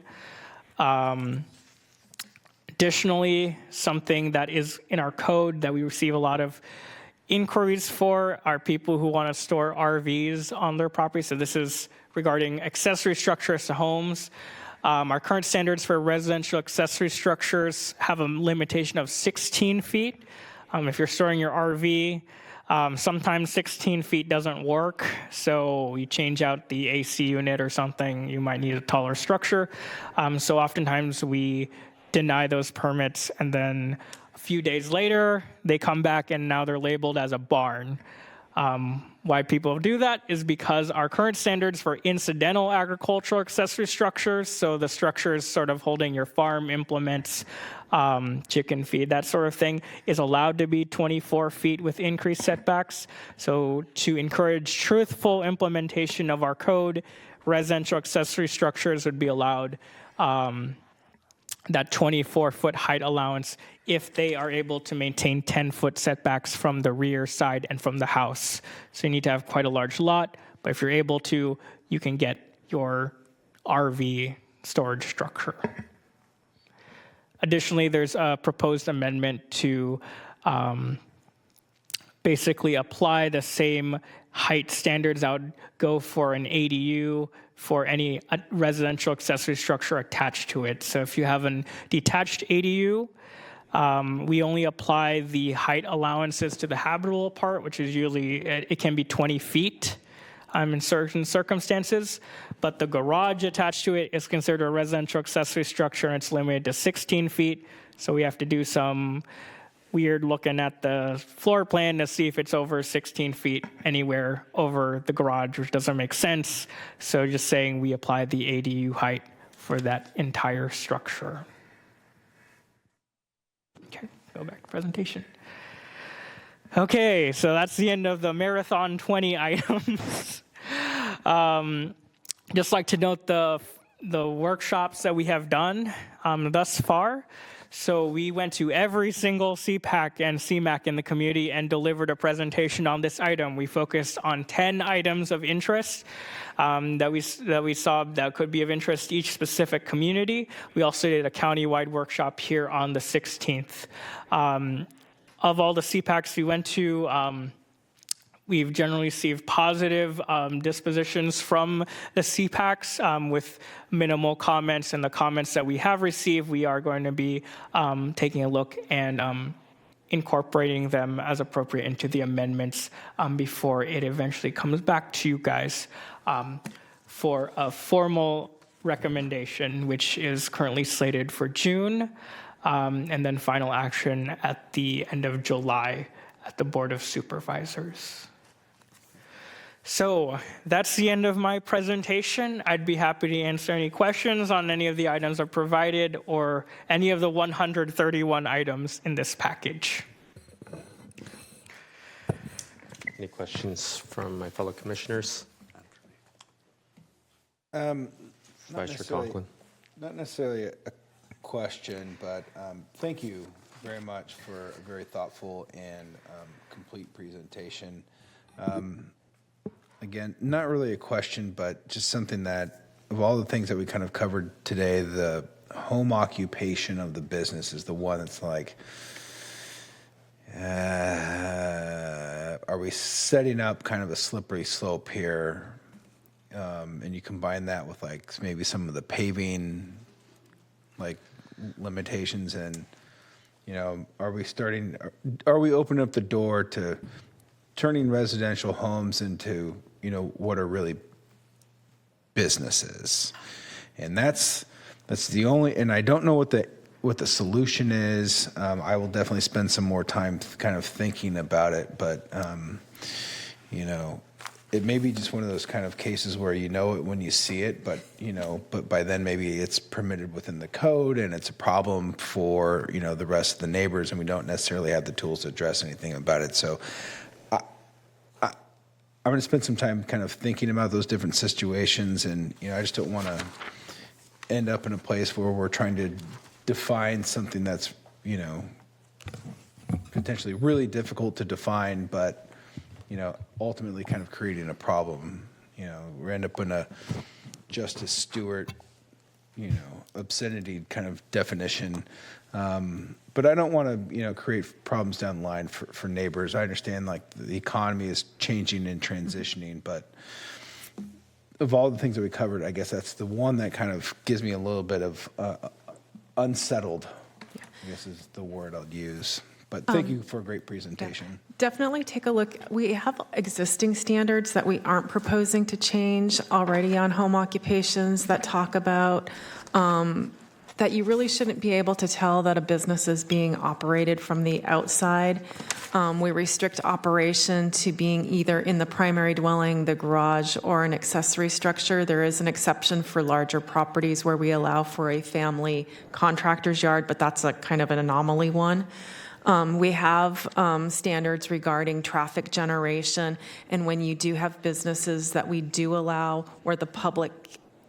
Additionally, something that is in our code that we receive a lot of inquiries for are people who want to store RVs on their property. So this is regarding accessory structures to homes. Our current standards for residential accessory structures have a limitation of 16 feet. If you're storing your RV, sometimes 16 feet doesn't work. So you change out the AC unit or something, you might need a taller structure. So oftentimes we deny those permits, and then a few days later, they come back and now they're labeled as a barn. Why people do that is because our current standards for incidental agricultural accessory structures, so the structures sort of holding your farm implements, chicken feed, that sort of thing, is allowed to be 24 feet with increased setbacks. So to encourage truthful implementation of our code, residential accessory structures would be allowed that 24-foot height allowance if they are able to maintain 10-foot setbacks from the rear side and from the house. So you need to have quite a large lot, but if you're able to, you can get your RV storage structure. Additionally, there's a proposed amendment to basically apply the same height standards that would go for an ADU for any residential accessory structure attached to it. So if you have a detached ADU, we only apply the height allowances to the habitable part, which is usually, it can be 20 feet in certain circumstances, but the garage attached to it is considered a residential accessory structure, and it's limited to 16 feet. So we have to do some weird looking at the floor plan to see if it's over 16 feet anywhere over the garage, which doesn't make sense. So just saying we apply the ADU height for that entire structure. Okay, go back to presentation. Okay, so that's the end of the marathon 20 items. Just like to note the workshops that we have done thus far. So we went to every single CPAC and CMAC in the community and delivered a presentation on this item. We focused on 10 items of interest that we saw that could be of interest to each specific community. We also did a countywide workshop here on the 16th. Of all the CPACs we went to, we've generally received positive dispositions from the CPACs with minimal comments, and the comments that we have received, we are going to be taking a look and incorporating them as appropriate into the amendments before it eventually comes back to you guys for a formal recommendation, which is currently slated for June, and then final action at the end of July at the Board of Supervisors. So that's the end of my presentation. I'd be happy to answer any questions on any of the items I've provided or any of the 131 items in this package. Any questions from my fellow commissioners? Vice Chair Conklin. Not necessarily a question, but thank you very much for a very thoughtful and complete presentation. Again, not really a question, but just something that, of all the things that we kind of covered today, the home occupation of the business is the one that's like, are we setting up kind of a slippery slope here? And you combine that with like maybe some of the paving, like limitations, and are we opening up the door to turning residential homes into what are really businesses? And that's the only. And I don't know what the solution is. I will definitely spend some more time kind of thinking about it, but it may be just one of those kind of cases where it when you see it, but by then maybe it's permitted within the code and it's a problem for the rest of the neighbors, and we don't necessarily have the tools to address anything about it. So I'm going to spend some time kind of thinking about those different situations, and I just don't want to end up in a place where we're trying to define something that's potentially really difficult to define, but ultimately kind of creating a problem. We end up in a Justice Stewart, obscenity kind of definition. But I don't want to, create problems down the line for neighbors. I understand like the economy is changing and transitioning, but of all the things that we covered, I guess that's the one that kind of gives me a little bit of unsettled, I guess is the word I'll use. But thank you for a great presentation. Definitely take a look. We have existing standards that we aren't proposing to change already on home occupations that talk about that you really shouldn't be able to tell that a business is being operated from the outside. We restrict operation to being either in the primary dwelling, the garage, or an accessory structure. There is an exception for larger properties where we allow for a family contractor's yard, but that's a kind of an anomaly one. We have standards regarding traffic generation, and when you do have businesses that we do allow where the public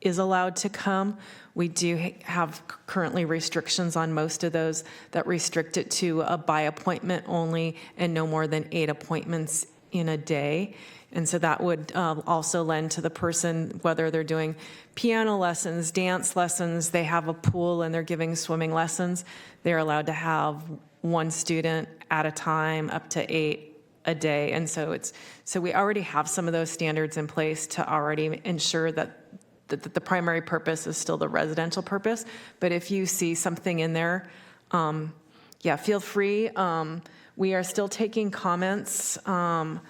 is allowed to come, we do have currently restrictions on most of those that restrict it to a by appointment only and no more than 8 appointments in a day. And so that would also lend to the person, whether they're doing piano lessons, dance lessons, they have a pool and they're giving swimming lessons, they're allowed to have 1 student at a time, up to 8 a day. And so we already have some of those standards in place to already ensure that the primary purpose is still the residential purpose. But if you see something in there, feel free. We are still taking comments. I'm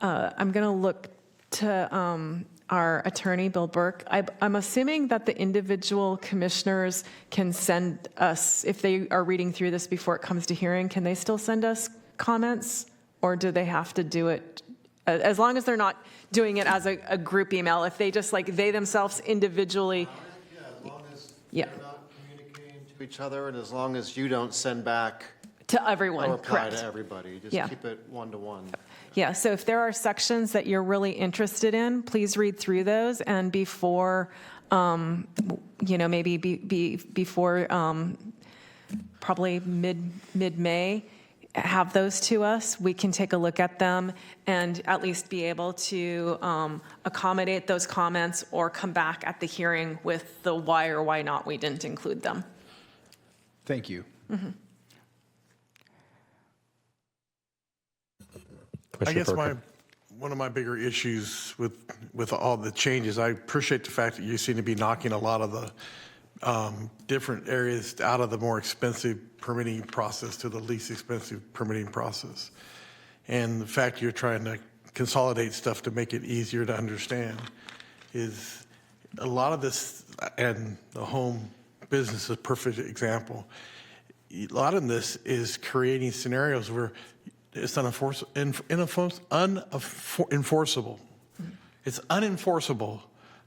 going to look to our attorney, Bill Burke. I'm assuming that the individual commissioners can send us, if they are reading through this before it comes to hearing, can they still send us comments? Or do they have to do it, as long as they're not doing it as a group email, if they just they themselves individually. Yeah, as long as they're not communicating to each other, and as long as you don't send back to everyone, or reply correct. to everybody, just keep it one-to-one. Yeah, so if there are sections that you're really interested in, please read through those, and before, maybe before probably mid-May, have those to us. We can take a look at them and at least be able to accommodate those comments or come back at the hearing with the why or why not we didn't include them. Thank you. Mm-hmm. I guess one of my bigger issues with all the changes, I appreciate the fact that you seem to be knocking a lot of the different areas out of the more expensive permitting process to the least expensive permitting process. And the fact you're trying to consolidate stuff to make it easier to understand is a lot of this, and the home business is a perfect example. A lot of this is creating scenarios where it's unenforceable. It's unenforceable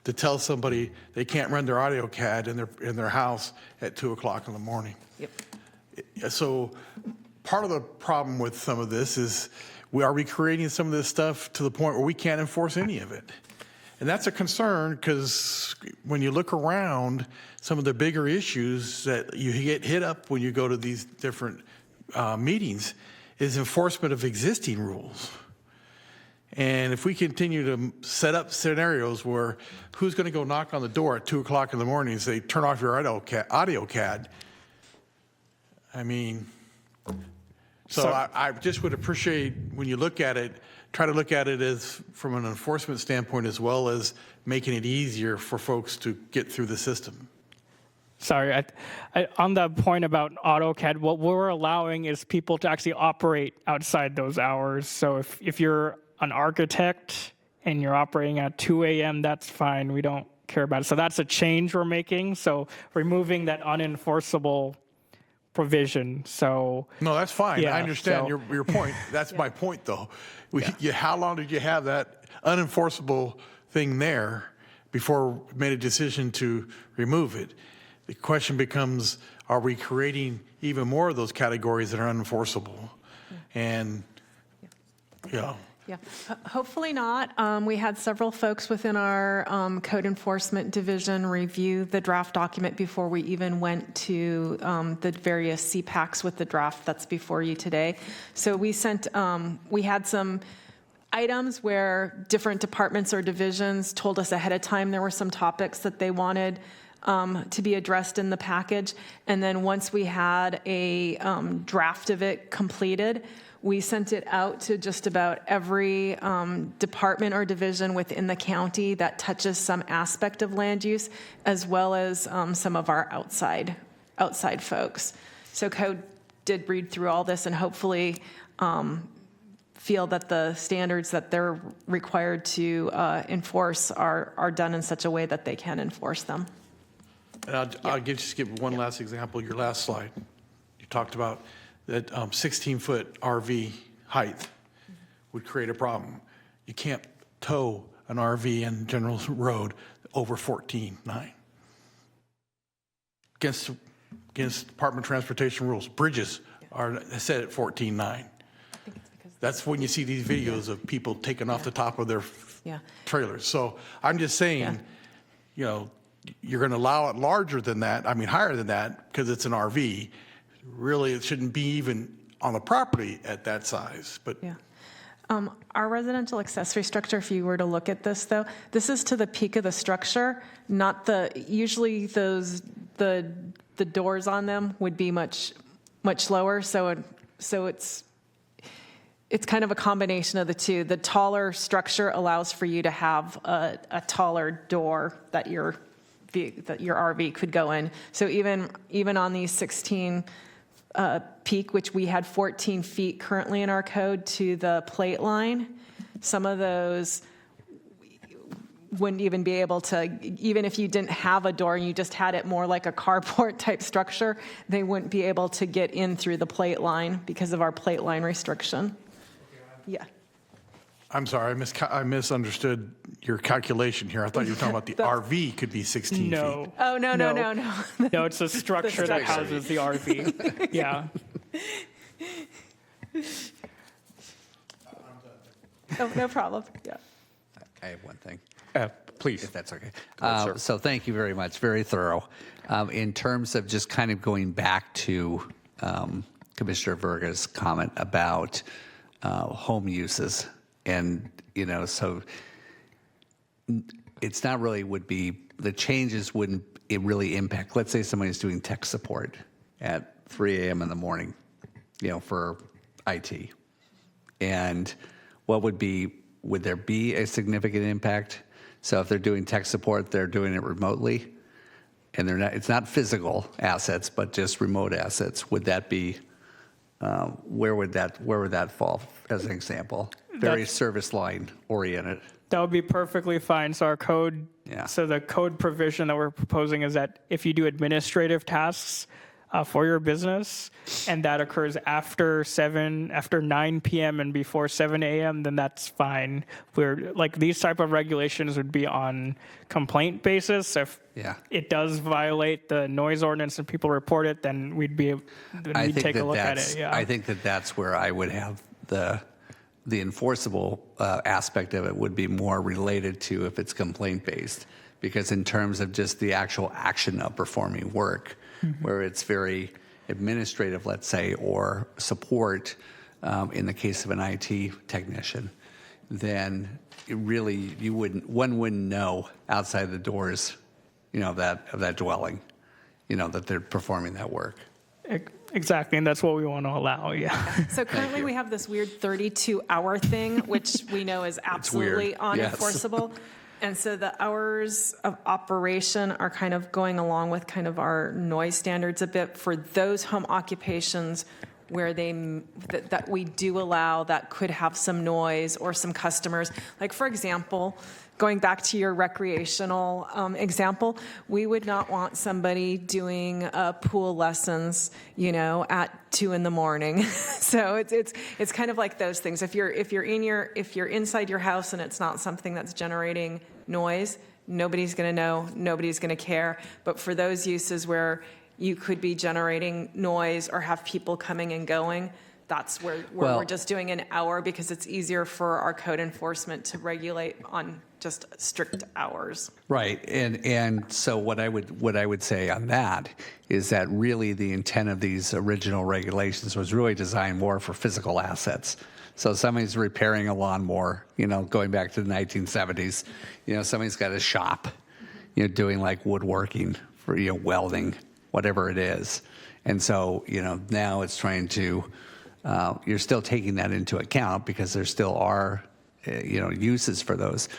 to tell somebody they can't run their AutoCAD in their house at 2 o'clock in the morning. Yep. So part of the problem with some of this is are we creating some of this stuff to the point where we can't enforce any of it? And that's a concern, because when you look around, some of the bigger issues that you get hit up when you go to these different meetings is enforcement of existing rules. And if we continue to set up scenarios where who's going to go knock on the door at 2 o'clock in the morning and say, turn off your AutoCAD, I mean, So I just would appreciate when you look at it, try to look at it as from an enforcement standpoint as well as making it easier for folks to get through the system. Sorry, on the point about AutoCAD, what we're allowing is people to actually operate outside those hours. So if you're an architect and you're operating at 2 a.m., that's fine. We don't care about it. So that's a change we're making. So removing that unenforceable provision. So No, that's fine. Yeah, I understand so- your point. That's my point, though. How long did you have that unenforceable thing there before we made a decision to remove it? The question becomes, are we creating even more of those categories that are unenforceable? And, Yeah, hopefully not. We had several folks within our code enforcement division review the draft document before we even went to the various CPACs with the draft that's before you today. So we had some items where different departments or divisions told us ahead of time there were some topics that they wanted to be addressed in the package. And then once we had a draft of it completed, we sent it out to just about every department or division within the county that touches some aspect of land use, as well as some of our outside folks. So code did read through all this and hopefully feel that the standards that they're required to enforce are done in such a way that they can enforce them. And I'll just give one last example, your last slide. You talked about that 16-foot RV height would create a problem. You can't tow an RV in General Road over 14.9. Against Department of Transportation rules. Bridges are set at 14.9. That's when you see these videos of people taking off the top of their trailers. So I'm just saying, you know, you're going to allow it larger than that, I mean higher than that, because it's an RV. Really, it shouldn't be even on the property at that size. But our residential accessory structure, if you were to look at this, though, this is to the peak of the structure, not usually the doors on them would be much lower. So it's kind of a combination of the two. The taller structure allows for you to have a taller door that your RV could go in. So even on these 16 peak, which we had 14 feet currently in our code to the plate line, some of those wouldn't even be able to, even if you didn't have a door and you just had it more like a carport type structure, they wouldn't be able to get in through the plate line because of our plate line restriction. Yeah. I'm sorry, I misunderstood your calculation here. I thought you were talking about the RV could be 16 feet. no. Oh, no. No, it's a structure that houses the RV. Yeah. Oh, no problem. Yeah. I have one thing. Please. If that's okay. sir. So thank you very much. Very thorough. In terms of just kind of going back to Commissioner Verga's comment about home uses, and so it's not really the changes wouldn't really impact. Let's say somebody's doing tech support at 3 a.m. in the morning, for IT, and would there be a significant impact? So if they're doing tech support, they're doing it remotely, and it's not physical assets, but just remote assets. Would that be, where would that fall as an example? Very service line oriented. That would be perfectly fine. So our code, so the code provision that we're proposing is that if you do administrative tasks for your business, and that occurs after 9 p.m. and before 7 a.m., then that's fine. We're like, these type of regulations would be on complaint basis. So if it does violate the noise ordinance and people report it, then we'd take a look at it. Yeah. I think that's where I would have the enforceable aspect of it would be more related to if it's complaint based, because in terms of just the actual action of performing work, where it's very administrative, let's say, or support in the case of an IT technician, then one wouldn't know outside the doors, of that dwelling, that they're performing that work. Exactly, and that's what we want to allow, yeah. So currently, we have this weird 32-hour thing, which we know is absolutely Yes. unenforceable. And so the hours of operation are kind of going along with kind of our noise standards a bit for those home occupations where that we do allow that could have some noise or some customers. Like, for example, going back to your recreational example, we would not want somebody doing pool lessons, at 2 a.m. So it's kind of like those things. If you're inside your house and it's not something that's generating noise, nobody's going to know, nobody's going to care. But for those uses where you could be generating noise or have people coming and going, that's where we're just doing an hour, because it's easier for our code enforcement to regulate on just strict hours. Right, and so what I would say on that is that really the intent of these original regulations was really designed more for physical assets. So somebody's repairing a lawnmower, going back to the 1970s, somebody's got a shop, doing like woodworking for, welding, whatever it is. And so, now it's trying to, you're still taking that into account because there still are, uses for those.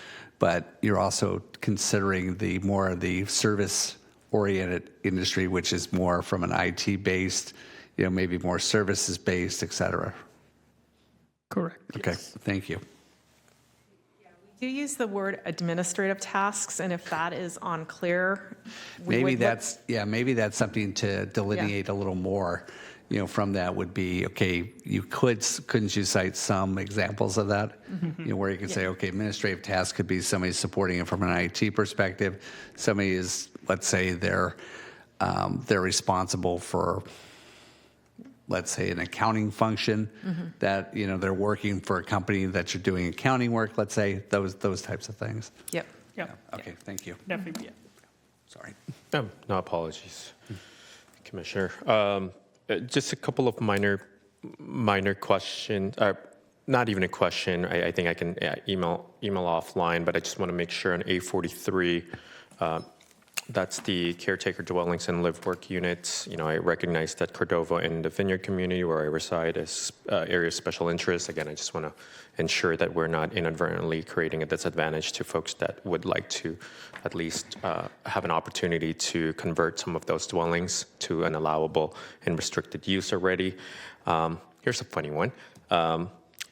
But you're also considering the more of the service-oriented industry, which is more from an IT-based, maybe more services-based, et cetera. Correct. Okay, yes. Thank you. We do use the word administrative tasks, and if that is unclear, Maybe that's something to delineate a little more. From that would be, okay, couldn't you cite some examples of that? Where you could say, okay, administrative tasks could be somebody supporting it from an IT perspective. Somebody is, let's say, they're responsible for, let's say, an accounting function that, they're working for a company that you're doing accounting work, let's say, those types of things. Yep. Yep. Okay, thank you. Definitely, yeah. Sorry. No apologies, Commissioner. Just a couple of minor questions. Not even a question. I think I can email offline, but I just want to make sure on A43, that's the caretaker dwellings and live work units. I recognize that Cordova and the Vineyard community where I reside is area of special interest. Again, I just want to ensure that we're not inadvertently creating a disadvantage to folks that would like to at least have an opportunity to convert some of those dwellings to an allowable and restricted use already. Here's a funny one.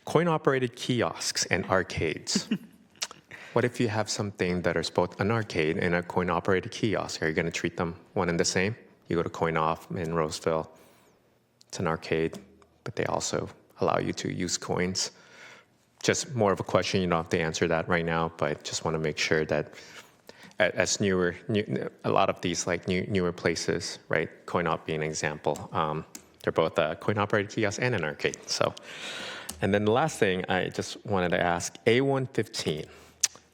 Coin-operated kiosks and arcades. What if you have something that is both an arcade and a coin-operated kiosk? Are you going to treat them one and the same? You go to Coin-Off in Roseville. It's an arcade, but they also allow you to use coins. Just more of a question. You don't have to answer that right now, but just want to make sure that as a lot of these like newer places, right? Coin-Op being an example. They're both a coin-operated kiosk and an arcade. So, and then the last thing I just wanted to ask, A115.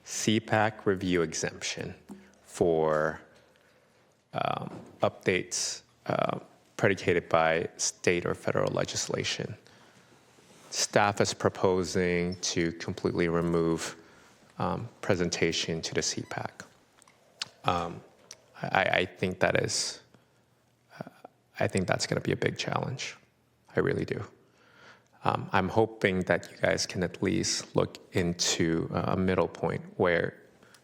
CPAC review exemption for updates predicated by state or federal legislation. Staff is proposing to completely remove presentation to the CPAC. I think that's going to be a big challenge. I really do. I'm hoping that you guys can at least look into a middle point where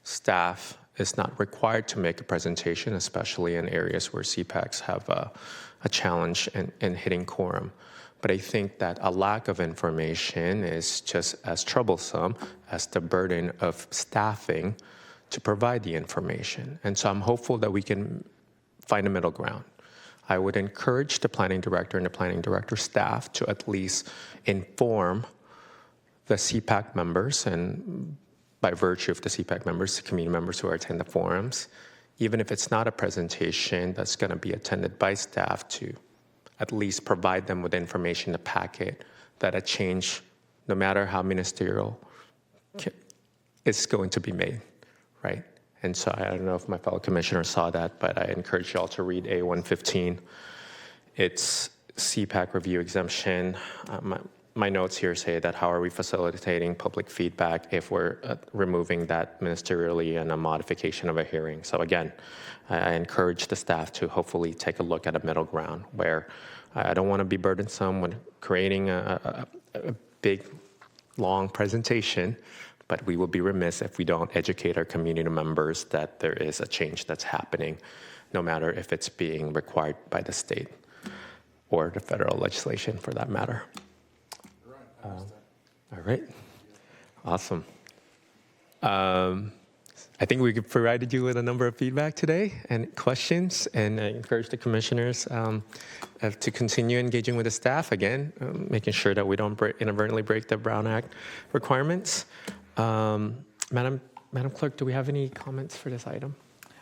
staff is not required to make a presentation, especially in areas where CPACs have a challenge in hitting quorum. But I think that a lack of information is just as troublesome as the burden of staffing to provide the information. And so I'm hopeful that we can find a middle ground. I would encourage the planning director and the planning director staff to at least inform the CPAC members, and by virtue of the CPAC members, the community members who attend the forums, even if it's not a presentation that's going to be attended by staff, to at least provide them with information, the packet, that a change, no matter how ministerial, is going to be made, right? And so I don't know if my fellow commissioners saw that, but I encourage you all to read A115. It's CPAC review exemption. my notes here say that how are we facilitating public feedback if we're removing that ministerially and a modification of a hearing? So again, I encourage the staff to hopefully take a look at a middle ground where I don't want to be burdensome when creating a big, long presentation, but we will be remiss if we don't educate our community members that there is a change that's happening, no matter if it's being required by the state or the federal legislation for that matter. All right, awesome. I think we provided you with a number of feedback today and questions, and I encourage the commissioners to continue engaging with the staff again, making sure that we don't inadvertently break the Brown Act requirements. Madam Clerk, do we have any comments for this item?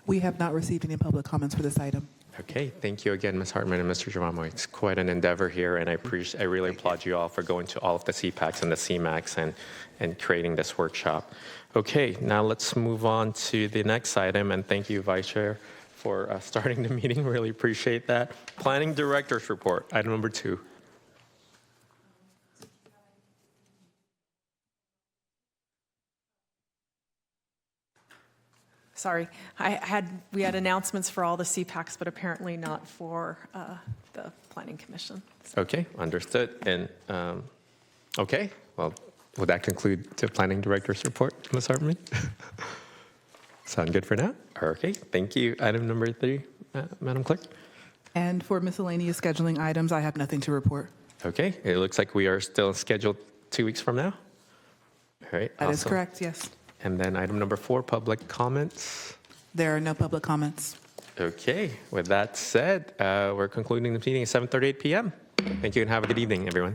We have not received any public comments for this item. Okay, thank you again, Ms. Hartman and Mr. Geronimo. It's quite an endeavor here, and I really applaud you all for going to all of the CPACs and the CMACs and creating this workshop. Okay, now let's move on to the next item, and thank you, Vice Chair, for starting the meeting. Really appreciate that. Planning Director's Report, item number 2. Sorry, we had announcements for all the CPACs, but apparently not for the Planning Commission. Okay, understood. And okay, well, will that conclude the Planning Director's Report, Ms. Hartman? Sound good for now? Okay, thank you. Item number 3, Madam Clerk. And for miscellaneous scheduling items, I have nothing to report. Okay, it looks like we are still scheduled 2 weeks from now. All right, That is awesome. correct, yes. And then item number 4, public comments. There are no public comments. Okay, with that said, we're concluding the meeting at 7:38 p.m. Thank you and have a good evening, everyone.